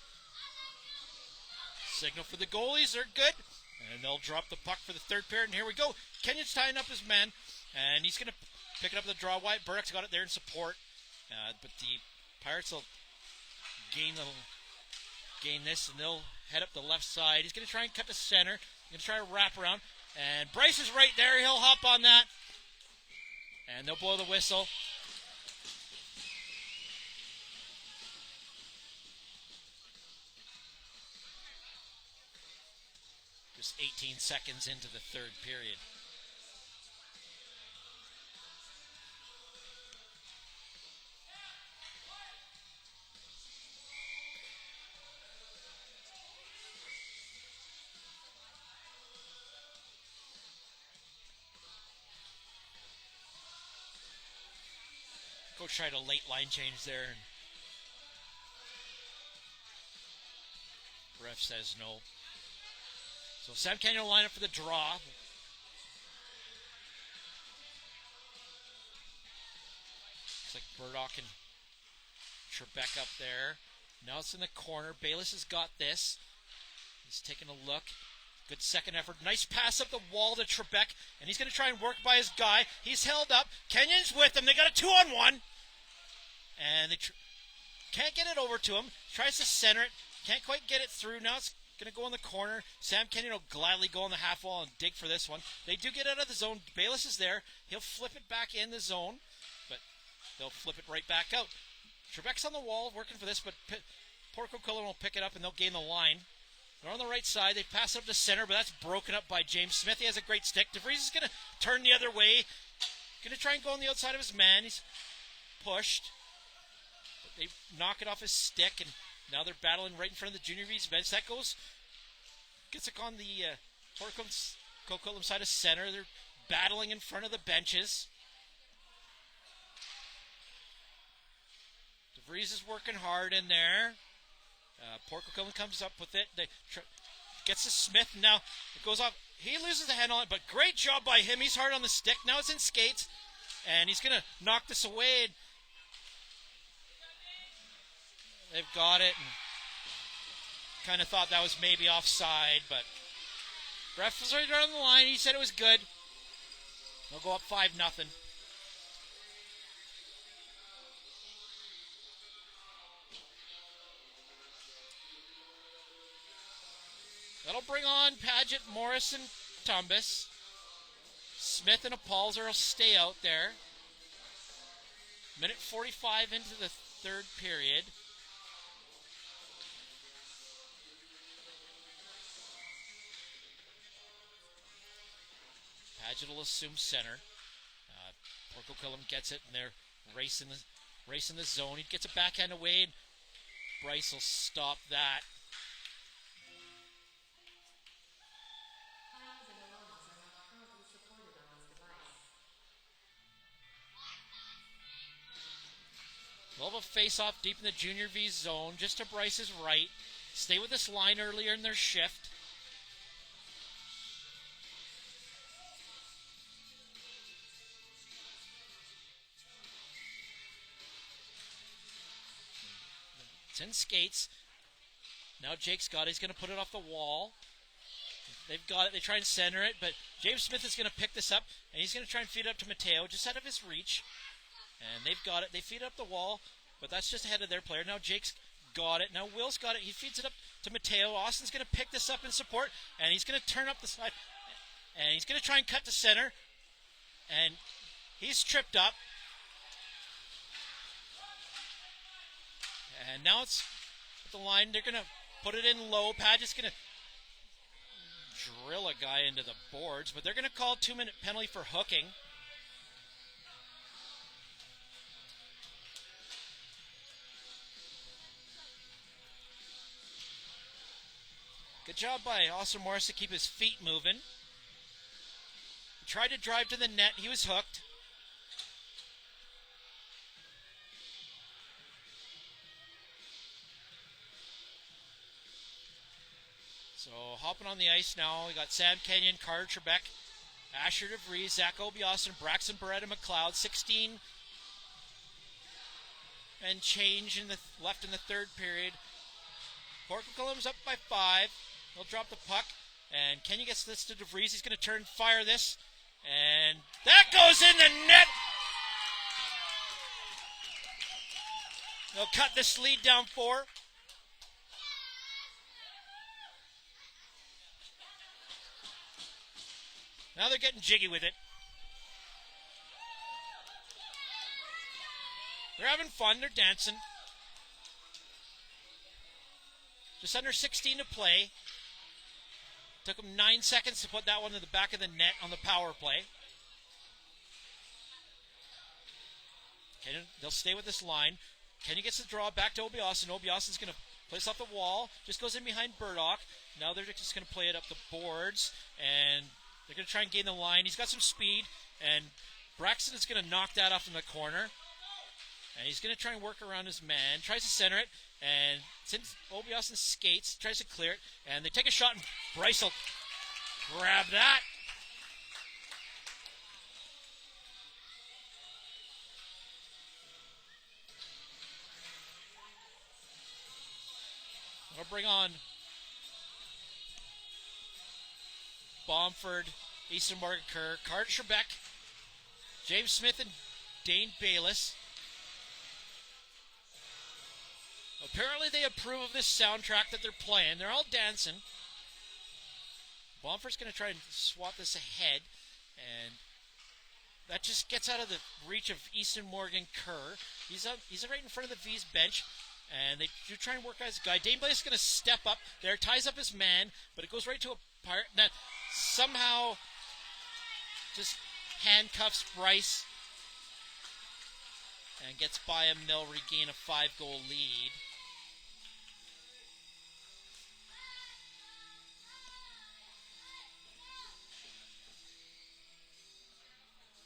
Signal for the goalies. They're good. And they'll drop the puck for the third period. And here we go. Kenyon's tying up his man. And he's going to pick it up with the draw. Wyatt Burdock's got it there in support. But the Pirates will gain this. And they'll head up the left side. He's going to try and cut to center. He's going to try to wrap around. And Bryce is right there. He'll hop on that. And they'll blow the whistle. Just 18 seconds into the third period. Coach tried a late line change there, and ref says no. So Sam Canyon will line up for the draw. Looks like Burdock and Trebek up there. Now it's in the corner. Bayless has got this. He's taking a look. Good second effort. Nice pass up the wall to Trebek. And he's going to try and work by his guy. He's held up. Kenyon's with him. They got a 2-on-1. And they can't get it over to him. Tries to center it. Can't quite get it through. Now it's going to go in the corner. Sam Kenyon will gladly go on the half wall and dig for this one. They do get out of the zone. Bayless is there. He'll flip it back in the zone, but they'll flip it right back out. Trebek's on the wall working for this, but Port Coquitlam will pick it up and they'll gain the line. They're on the right side. They pass it up to center, but that's broken up by James Smith. He has a great stick. DeVries is going to turn the other way. Going to try and go on the outside of his man. He's pushed. But they knock it off his stick, and now they're battling right in front of the Junior Vees bench. That gets it on the Port Coquitlam side of center. They're battling in front of the benches. DeVries is working hard in there. Port Coquitlam comes up with it. Gets to Smith. Now it goes off. He loses the hand on it, but great job by him. He's hard on the stick. Now it's in skates, and he's going to knock this away. They've got it. And kind of thought that was maybe offside, but ref was right on the line. He said it was good. They'll go up 5-0. That'll bring on Paget, Morrison, Tumbus. Smith and Apalzer will stay out there. Minute 45 into the third period. Paget will assume center. Port Coquitlam gets it, and they're racing the zone. He gets a backhand away, and Bryce will stop that. We'll have a face-off deep in the junior Vees zone, just to Bryce's right. Stay with this line earlier in their shift. It's in skates. Now Jake's got it. He's going to put it off the wall. They've got it. They try and center it, but James Smith is going to pick this up, and he's going to try and feed it up to Mateo, just out of his reach. And they've got it. They feed it up the wall, but that's just ahead of their player. Now Jake's got it. Now Will's got it. He feeds it up to Mateo. Austin's going to pick this up in support, and he's going to turn up the side. And he's going to try and cut to center. And he's tripped up. And now it's at the line. They're going to put it in low. Paget's going to drill a guy into the boards, but they're going to call a 2-minute penalty for hooking. Good job by Austin Morris to keep his feet moving. He tried to drive to the net. He was hooked. So hopping on the ice now, we got Sam Kenyon, Carter Trebek, Asher DeVries, Zach Obiasen, Braxton Beretta McLeod, 16 and change left in the third period. Port Coquitlam's up by 5. They'll drop the puck, and Kenyon gets this to DeVries. He's going to turn, fire this, and that goes in the net. They'll cut this lead down 4. Now they're getting jiggy with it. They're having fun. They're dancing. Just under 16 to play. Took them 9 seconds to put that one to the back of the net on the power play. Kenyon, they'll stay with this line. Kenyon gets the draw back to Obiasen. Obiasen's going to place off the wall. Just goes in behind Burdock. Now they're just going to play it up the boards. And they're going to try and gain the line. He's got some speed. And Braxton is going to knock that off in the corner. And he's going to try and work around his man. Tries to center it. And since Obiasen skates, tries to clear it. And they take a shot, and Bryce will grab that. That'll bring on Bomford, Easton Morgan Kerr, Carter Trebek, James Smith, and Dane Bayless. Apparently they approve of this soundtrack that they're playing. They're all dancing. Bomford's going to try and swat this ahead. And that just gets out of the reach of Easton Morgan Kerr. He's right in front of the Vees bench. And they do try and work out his guy. Dane Blaze is going to step up there, ties up his man, but it goes right to a Pirate. That somehow just handcuffs Bryce and gets by him. They'll regain a 5-goal lead.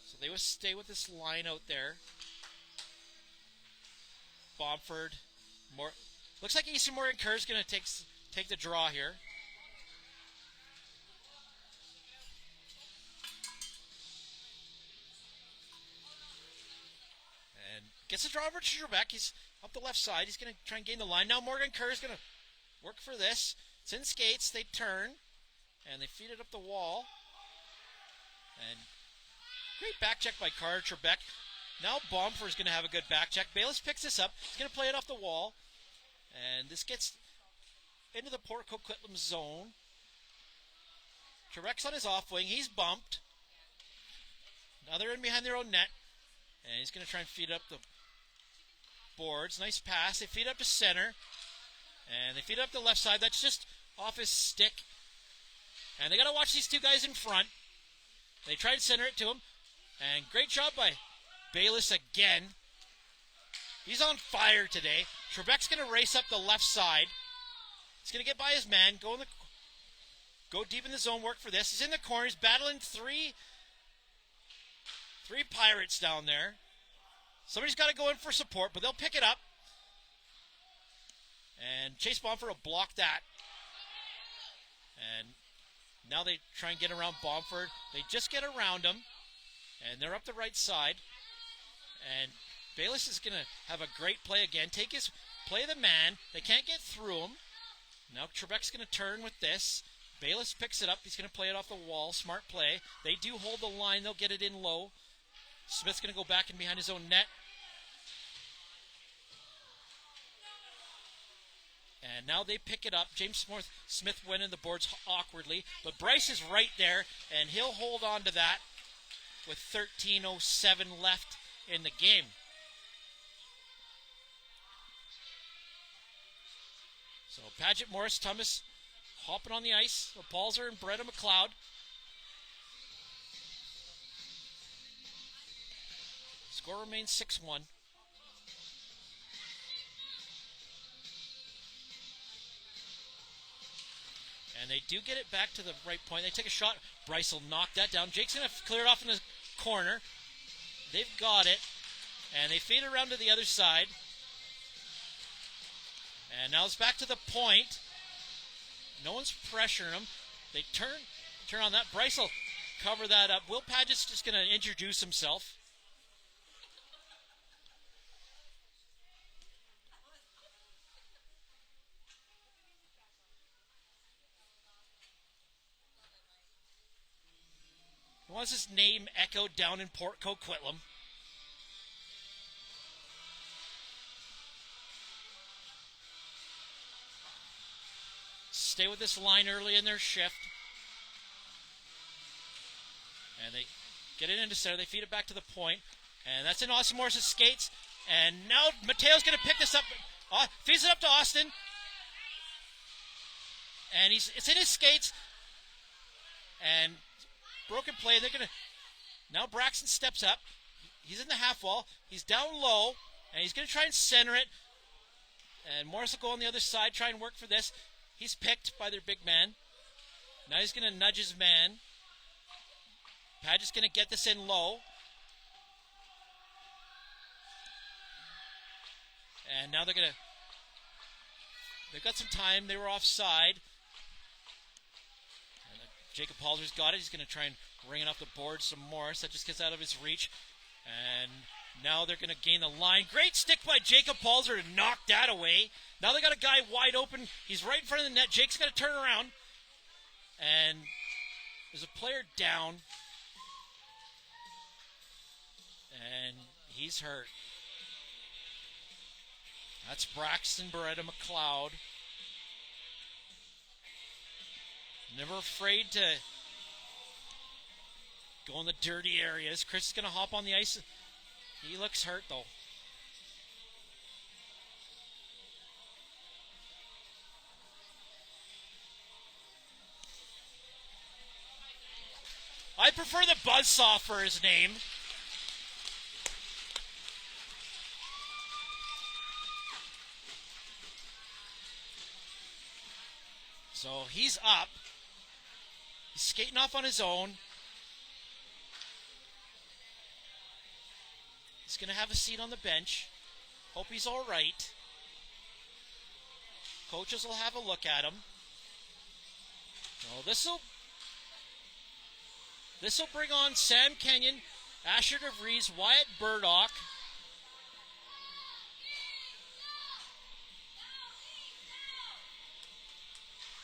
So they will stay with this line out there. Bomford, Looks like Eastern Morgan Kerr is going to take the draw here. And gets the draw over to Trebek. He's up the left side. He's going to try and gain the line. Now Morgan Kerr is going to work for this. It's in skates. They turn. And they feed it up the wall. And great back check by Carter Trebek. Now Bomford is going to have a good back check. Bayless picks this up. He's going to play it off the wall. And this gets into the Port Coquitlam zone. Trebek's on his off wing. He's bumped. Now they're in behind their own net. And he's going to try and feed up the boards. Nice pass. They feed up to center. And they feed up the left side. That's just off his stick. And they got to watch these two guys in front. They try to center it to him. And great job by Bayless again. He's on fire today. Trebek's going to race up the left side. He's going to get by his man. Go deep in the zone. Work for this. He's in the corner. He's battling three Pirates down there. Somebody's got to go in for support, but they'll pick it up. And Chase Bomford will block that. And now they try and get around Bomford. They just get around him. And they're up the right side. And Bayless is going to have a great play again. Play the man. They can't get through him. Now Trebek's going to turn with this. Bayless picks it up. He's going to play it off the wall. Smart play. They do hold the line. They'll get it in low. Smith's going to go back in behind his own net. And now they pick it up. James Smith went in the boards awkwardly. But Bryce is right there, and he'll hold on to that with 13:07 left in the game. So Paget, Morris, Thomas hopping on the ice. So Palzer and Bretta McLeod. Score remains 6-1. And they do get it back to the right point. They take a shot. Bryce will knock that down. Jake's going to clear it off in the corner. They've got it. And they feed it around to the other side. And now it's back to the point. No one's pressuring them. They turn on that. Bryce will cover that up. Will Paget's just going to introduce himself. He wants his name echoed down in Port Coquitlam. Stay with this line early in their shift. And they get it into center. They feed it back to the point. And that's in Austin Morris' skates. And now Mateo's going to pick this up. Feeds it up to Austin. And it's in his skates. And broken play. They're going to. Now Braxton steps up. He's in the half wall. He's down low. And he's going to try and center it. And Morris will go on the other side, try and work for this. He's picked by their big man. Now he's going to nudge his man. Paget's going to get this in low. And now they've got some time. They were offside. And Jacob Palzer's got it. He's going to try and ring it off the board some more. So that just gets out of his reach. And now they're going to gain the line. Great stick by Jacob Palzer to knock that away. Now they got a guy wide open. He's right in front of the net. Jake's got to turn around. And there's a player down. And he's hurt. That's Braxton Beretta McLeod. Never afraid to go in the dirty areas. Chris is going to hop on the ice. He looks hurt, though. I prefer the Buzzsaw for his name. So he's up. He's skating off on his own. He's going to have a seat on the bench. Hope he's all right. Coaches will have a look at him. Well, this will bring on Sam Kenyon, Asher DeVries, Wyatt Burdock.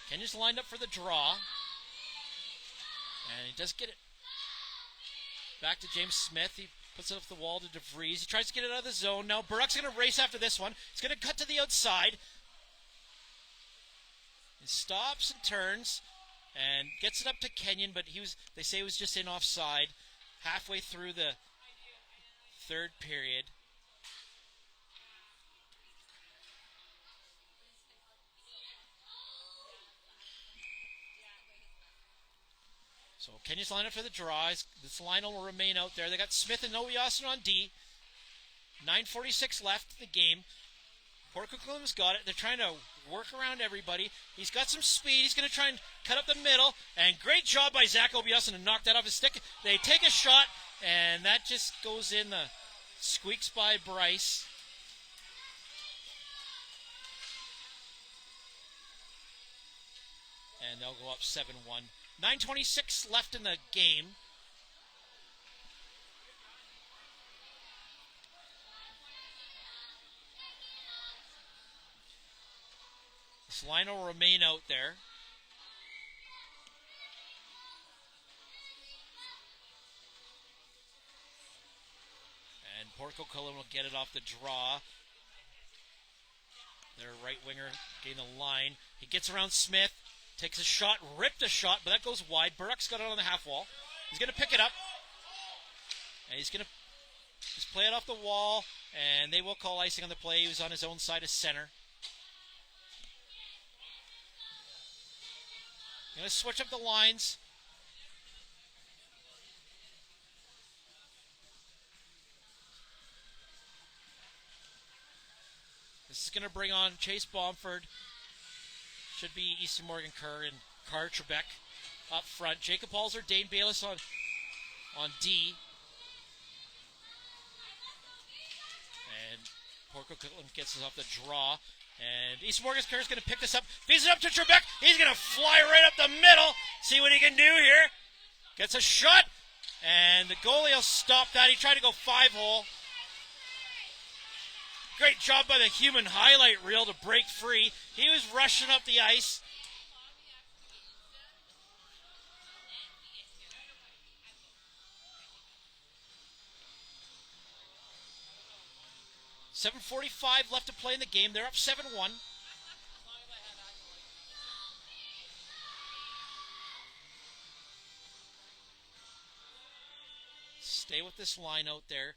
Kenyon's lined up for the draw. And he does get it back to James Smith. He puts it up the wall to DeVries. He tries to get it out of the zone. Now Burdock's going to race after this one. He's going to cut to the outside. He stops and turns and gets it up to Kenyon, but they say he was just in offside halfway through the third period. So Kenyon's lined up for the draws. This line will remain out there. They got Smith and Oyasin on D. 9:46 left in the game. Port Coquitlam's got it. They're trying to work around everybody. He's got some speed. He's going to try and cut up the middle. And great job by Zach Obiasin to knock that off his stick. They take a shot, and that just goes in. The squeaks by Bryce. And they'll go up 7-1. 9:26 left in the game. This line will remain out there. And Port Coquitlam will get it off the draw. Their right winger getting the line. He gets around Smith. Takes a shot, ripped a shot, but that goes wide. Burdock's got it on the half wall. He's going to pick it up. And he's going to just play it off the wall. And they will call icing on the play. He was on his own side of center. Going to switch up the lines. This is going to bring on Chase Bomford. Should be Easton Morgan Kerr and Carter Trebek up front. Jacob Halser, Dane Bayless on D. And Port Coquitlam gets us off the draw. And Easton Morgan Kerr is going to pick this up. Feeds it up to Trebek. He's going to fly right up the middle. See what he can do here. Gets a shot. And the goalie will stop that. He tried to go 5-hole. Great job by the human highlight reel to break free. He was rushing up the ice. $7:45 left to play in the game. They're up 7-1. Stay with this line out there.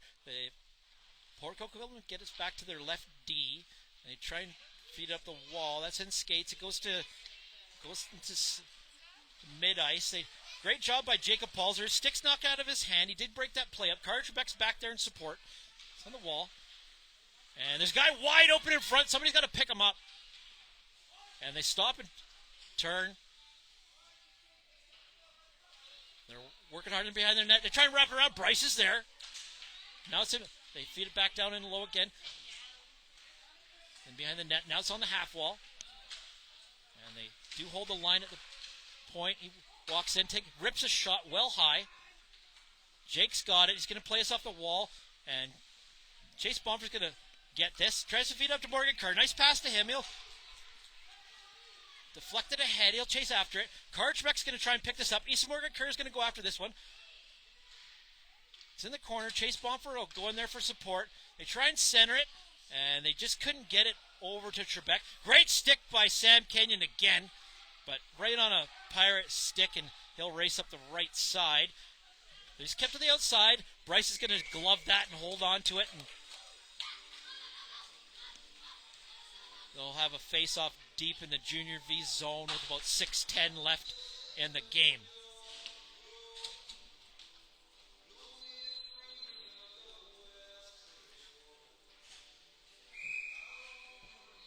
Port Coquitlam get us back to their left D. They try and feed up the wall. That's in skates. It goes into mid-ice. Great job by Jacob Palzer. Stick's knocked out of his hand. He did break that play up. Carter Trebek's back there in support. It's on the wall. And there's a guy wide open in front. Somebody's got to pick him up. And they stop and turn. They're working hard in behind their net. They try and wrap around. Bryce is there. Now it's in. They feed it back down in low again. And behind the net. Now it's on the half wall. And they do hold the line at the point. He walks in, rips a shot well high. Jake's got it. He's going to play us off the wall. And Chase Bomford's going to get this. Tries to feed up to Morgan Kerr. Nice pass to him. He'll deflect it ahead. He'll chase after it. Trebek's going to try and pick this up. Easton Morgan Kerr is going to go after this one. It's in the corner. Chase Bomford will go in there for support. They try and center it, and they just couldn't get it over to Trebek. Great stick by Sam Kenyon again, but right on a Pirate stick, and he'll race up the right side. He's kept to the outside. Bryce is going to glove that and hold on to it, and they'll have a face-off deep in the junior V zone with about 6:10 left in the game.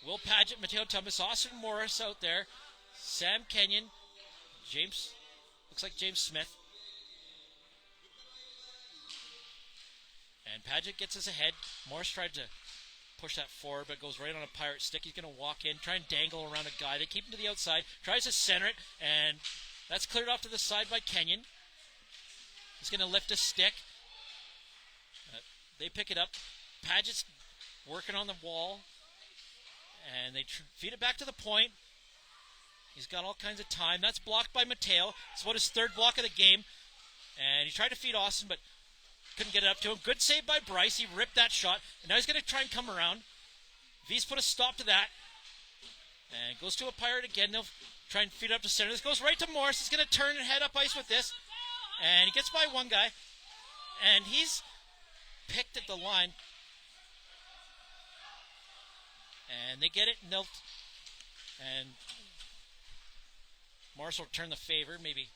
Will Padgett, Mateo Thomas, Austin Morris out there. Sam Kenyon. Looks like James Smith. And Padgett gets us ahead. Morris tried to push that forward, but goes right on a Pirate stick. He's going to walk in, try and dangle around a guy. They keep him to the outside, tries to center it, and that's cleared off to the side by Kenyon. He's going to lift a stick. They pick it up. Paget's working on the wall, and they feed it back to the point. He's got all kinds of time. That's blocked by Mateo. It's about his third block of the game. And he tried to feed Austin, but couldn't get it up to him. Good save by Bryce. He ripped that shot. And now he's going to try and come around. Vees put a stop to that. And goes to a Pirate again. They'll try and feed it up to center. This goes right to Morris. He's going to turn and head up ice with this. And he gets by one guy. And he's picked at the line. And they get it. And Morris will turn the favor, maybe.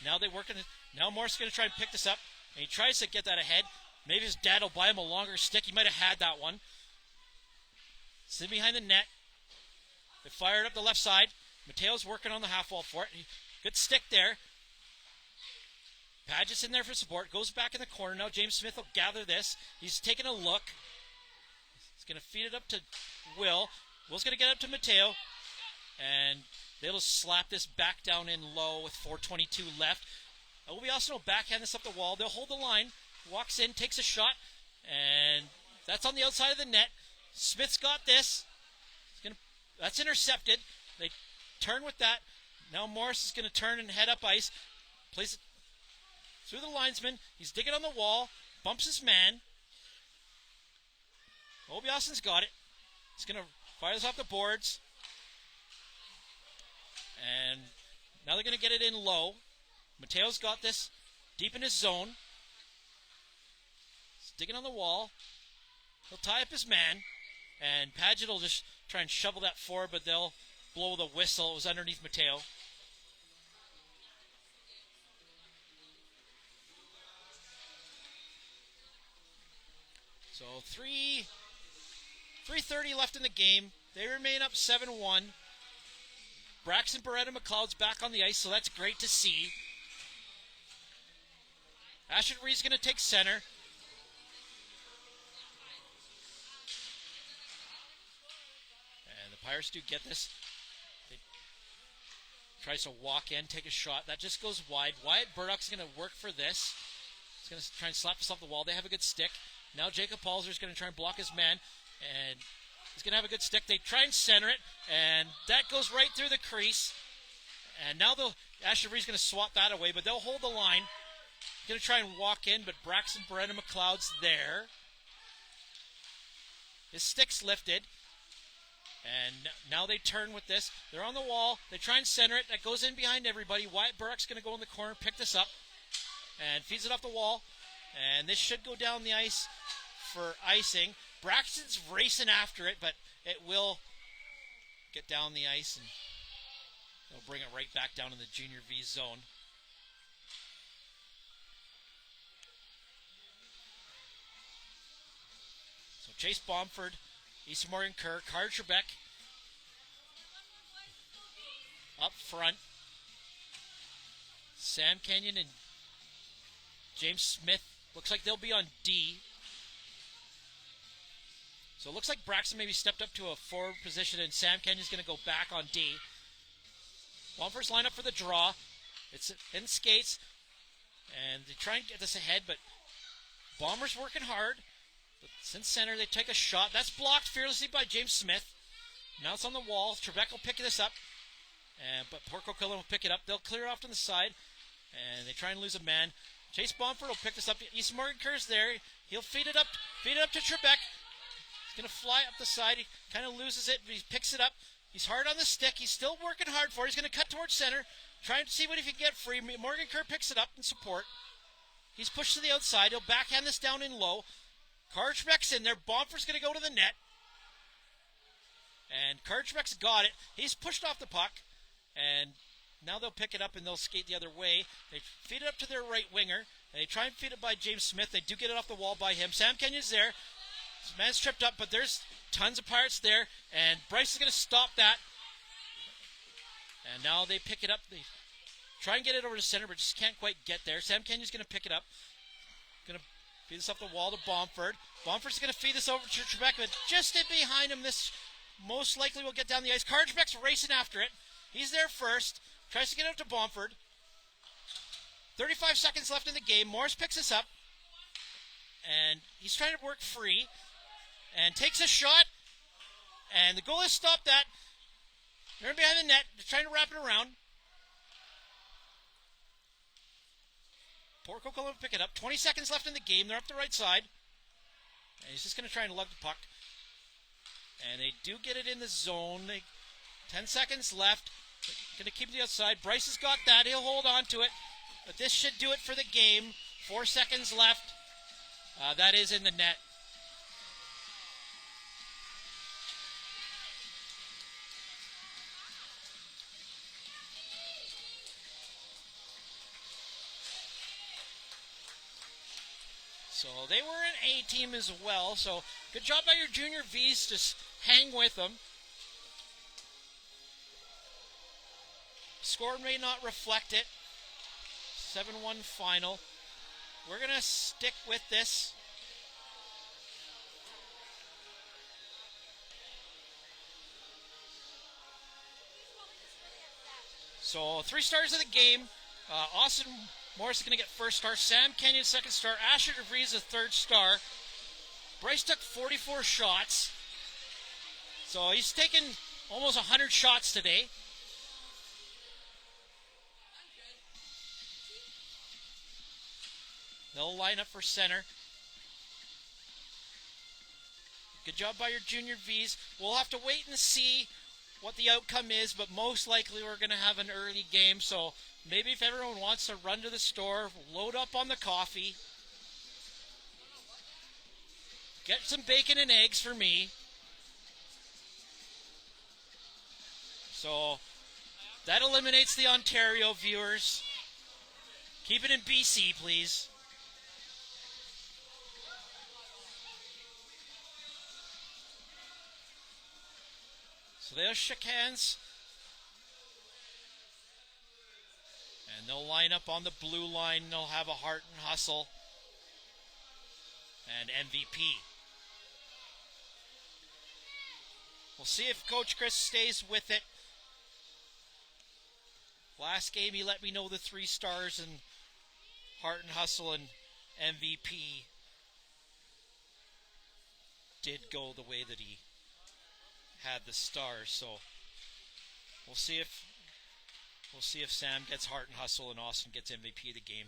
Now they work on it. Now Morris is going to try and pick this up. And he tries to get that ahead. Maybe his dad will buy him a longer stick. He might have had that one. Sitting behind the net. They fire it up the left side. Mateo's working on the half wall for it. Good stick there. Paget's in there for support. Goes back in the corner. Now James Smith will gather this. He's taking a look. He's going to feed it up to Will. Will's going to get up to Mateo. And they'll slap this back down in low with 4:22 left. Obi Austin will backhand this up the wall. They'll hold the line. Walks in, takes a shot. And that's on the outside of the net. Smith's got this. That's intercepted. They turn with that. Now Morris is going to turn and head up ice. Plays it through the linesman. He's digging on the wall. Bumps his man. Obi Austin's got it. He's going to fire this off the boards. And now they're going to get it in low. Mateo's got this deep in his zone. He's digging on the wall. He'll tie up his man. And Paget will just try and shovel that forward, but they'll blow the whistle. It was underneath Mateo. So 3:30 left in the game. They remain up 7-1. Braxton Beretta McLeod's back on the ice, so that's great to see. Asher Reed's going to take center. And the Pirates do get this. They tries to walk in, take a shot. That just goes wide. Wyatt Burdock's going to work for this. He's going to try and slap this off the wall. They have a good stick. Now Jacob Palzer's going to try and block his man. And he's going to have a good stick. They try and center it, and that goes right through the crease. And now Asher Reed's going to swat that away, but they'll hold the line. Going to try and walk in, but Braxton Beretta McLeod's there. His stick's lifted. And now they turn with this. They're on the wall. They try and center it. That goes in behind everybody. Wyatt Burdock's going to go in the corner, pick this up, and feeds it off the wall. And this should go down the ice for icing. Braxton's racing after it, but it will get down the ice, and they'll bring it right back down in the junior V zone. So Chase Bomford, East Morgan Kerr, Carter Trebek up front. Sam Kenyon and James Smith, looks like they'll be on D. So it looks like Braxton maybe stepped up to a forward position, and Sam Kenyon's going to go back on D. Bomford's line up for the draw. It's in skates, and they try and get this ahead, but Bomber's working hard. But since center, they take a shot. That's blocked fearlessly by James Smith. Now it's on the wall. Trebek will pick this up, but Port Coquitlam will pick it up. They'll clear it off to the side, and they try and lose a man. Chase Bomford will pick this up. East Morgan Kerr's there. He'll feed it up to Trebek. He's going to fly up the side. He kind of loses it, but he picks it up. He's hard on the stick. He's still working hard for it. He's going to cut towards center, trying to see what he can get free. Morgan Kerr picks it up in support. He's pushed to the outside. He'll backhand this down in low. Trebek's in there. Bomford's going to go to the net. And Trebek's got it. He's pushed off the puck. And now they'll pick it up and they'll skate the other way. They feed it up to their right winger. And they try and feed it by James Smith. They do get it off the wall by him. Sam Kenyon's there. This man's tripped up, but there's tons of Pirates there. And Bryce is going to stop that. And now they pick it up. They try and get it over to center, but just can't quite get there. Sam Kenyon's going to pick it up. Going to Feed this up the wall to Bomford. Bomford's going to feed this over to Trebek, but just in behind him, this most likely will get down the ice. Trebek's racing after it. He's there first. Tries to get out to Bomford. 35 seconds left in the game. Morris picks this up. And he's trying to work free. And takes a shot. And the goalie stopped that. They're behind the net. They're trying to wrap it around. Port Coquitlam pick it up. 20 seconds left in the game. They're up the right side. And he's just going to try and lug the puck. And they do get it in the zone. 10 seconds left. Going to keep it outside. Bryce has got that. He'll hold on to it. But this should do it for the game. 4 seconds left. That is in the net. So they were an A team as well. So good job by your junior Vees. Just hang with them. Score may not reflect it. 7-1 final. We're going to stick with this. So 3 stars of the game. Austin Morris is going to get first star. Sam Kenyon second star. Asher DeVries a third star. Bryce took 44 shots. So he's taken almost 100 shots today. They'll line up for center. Good job by your junior Vees. We'll have to wait and see what the outcome is, but most likely we're going to have an early game. So maybe if everyone wants to run to the store, load up on the coffee. Get some bacon and eggs for me. So that eliminates the Ontario viewers. Keep it in BC, please. So they'll shake hands. And they'll line up on the blue line. They'll have a heart and hustle. And MVP. We'll see if Coach Chris stays with it. Last game he let me know the 3 stars and heart and hustle and MVP did go the way that he had the stars. So we'll see if Sam gets heart and hustle and Austin gets MVP of the game.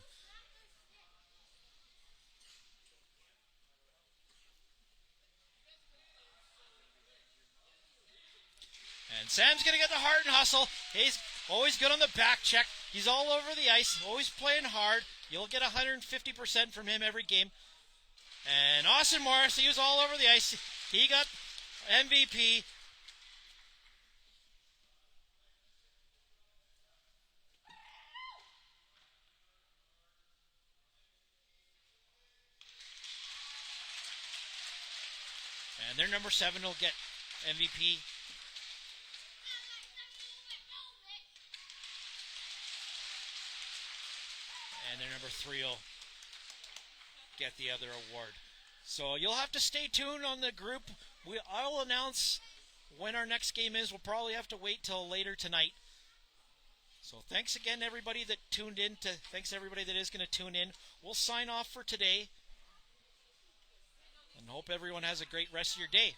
And Sam's going to get the heart and hustle. He's always good on the back check. He's all over the ice, always playing hard. You'll get 150% from him every game. And Austin Morris, he was all over the ice. He got MVP. And their number 7 will get MVP. And their number 3 will get the other award. So you'll have to stay tuned on the group. I'll announce when our next game is. We'll probably have to wait till later tonight. So thanks again, everybody that tuned in. Thanks everybody that is going to tune in. We'll sign off for today. And hope everyone has a great rest of your day.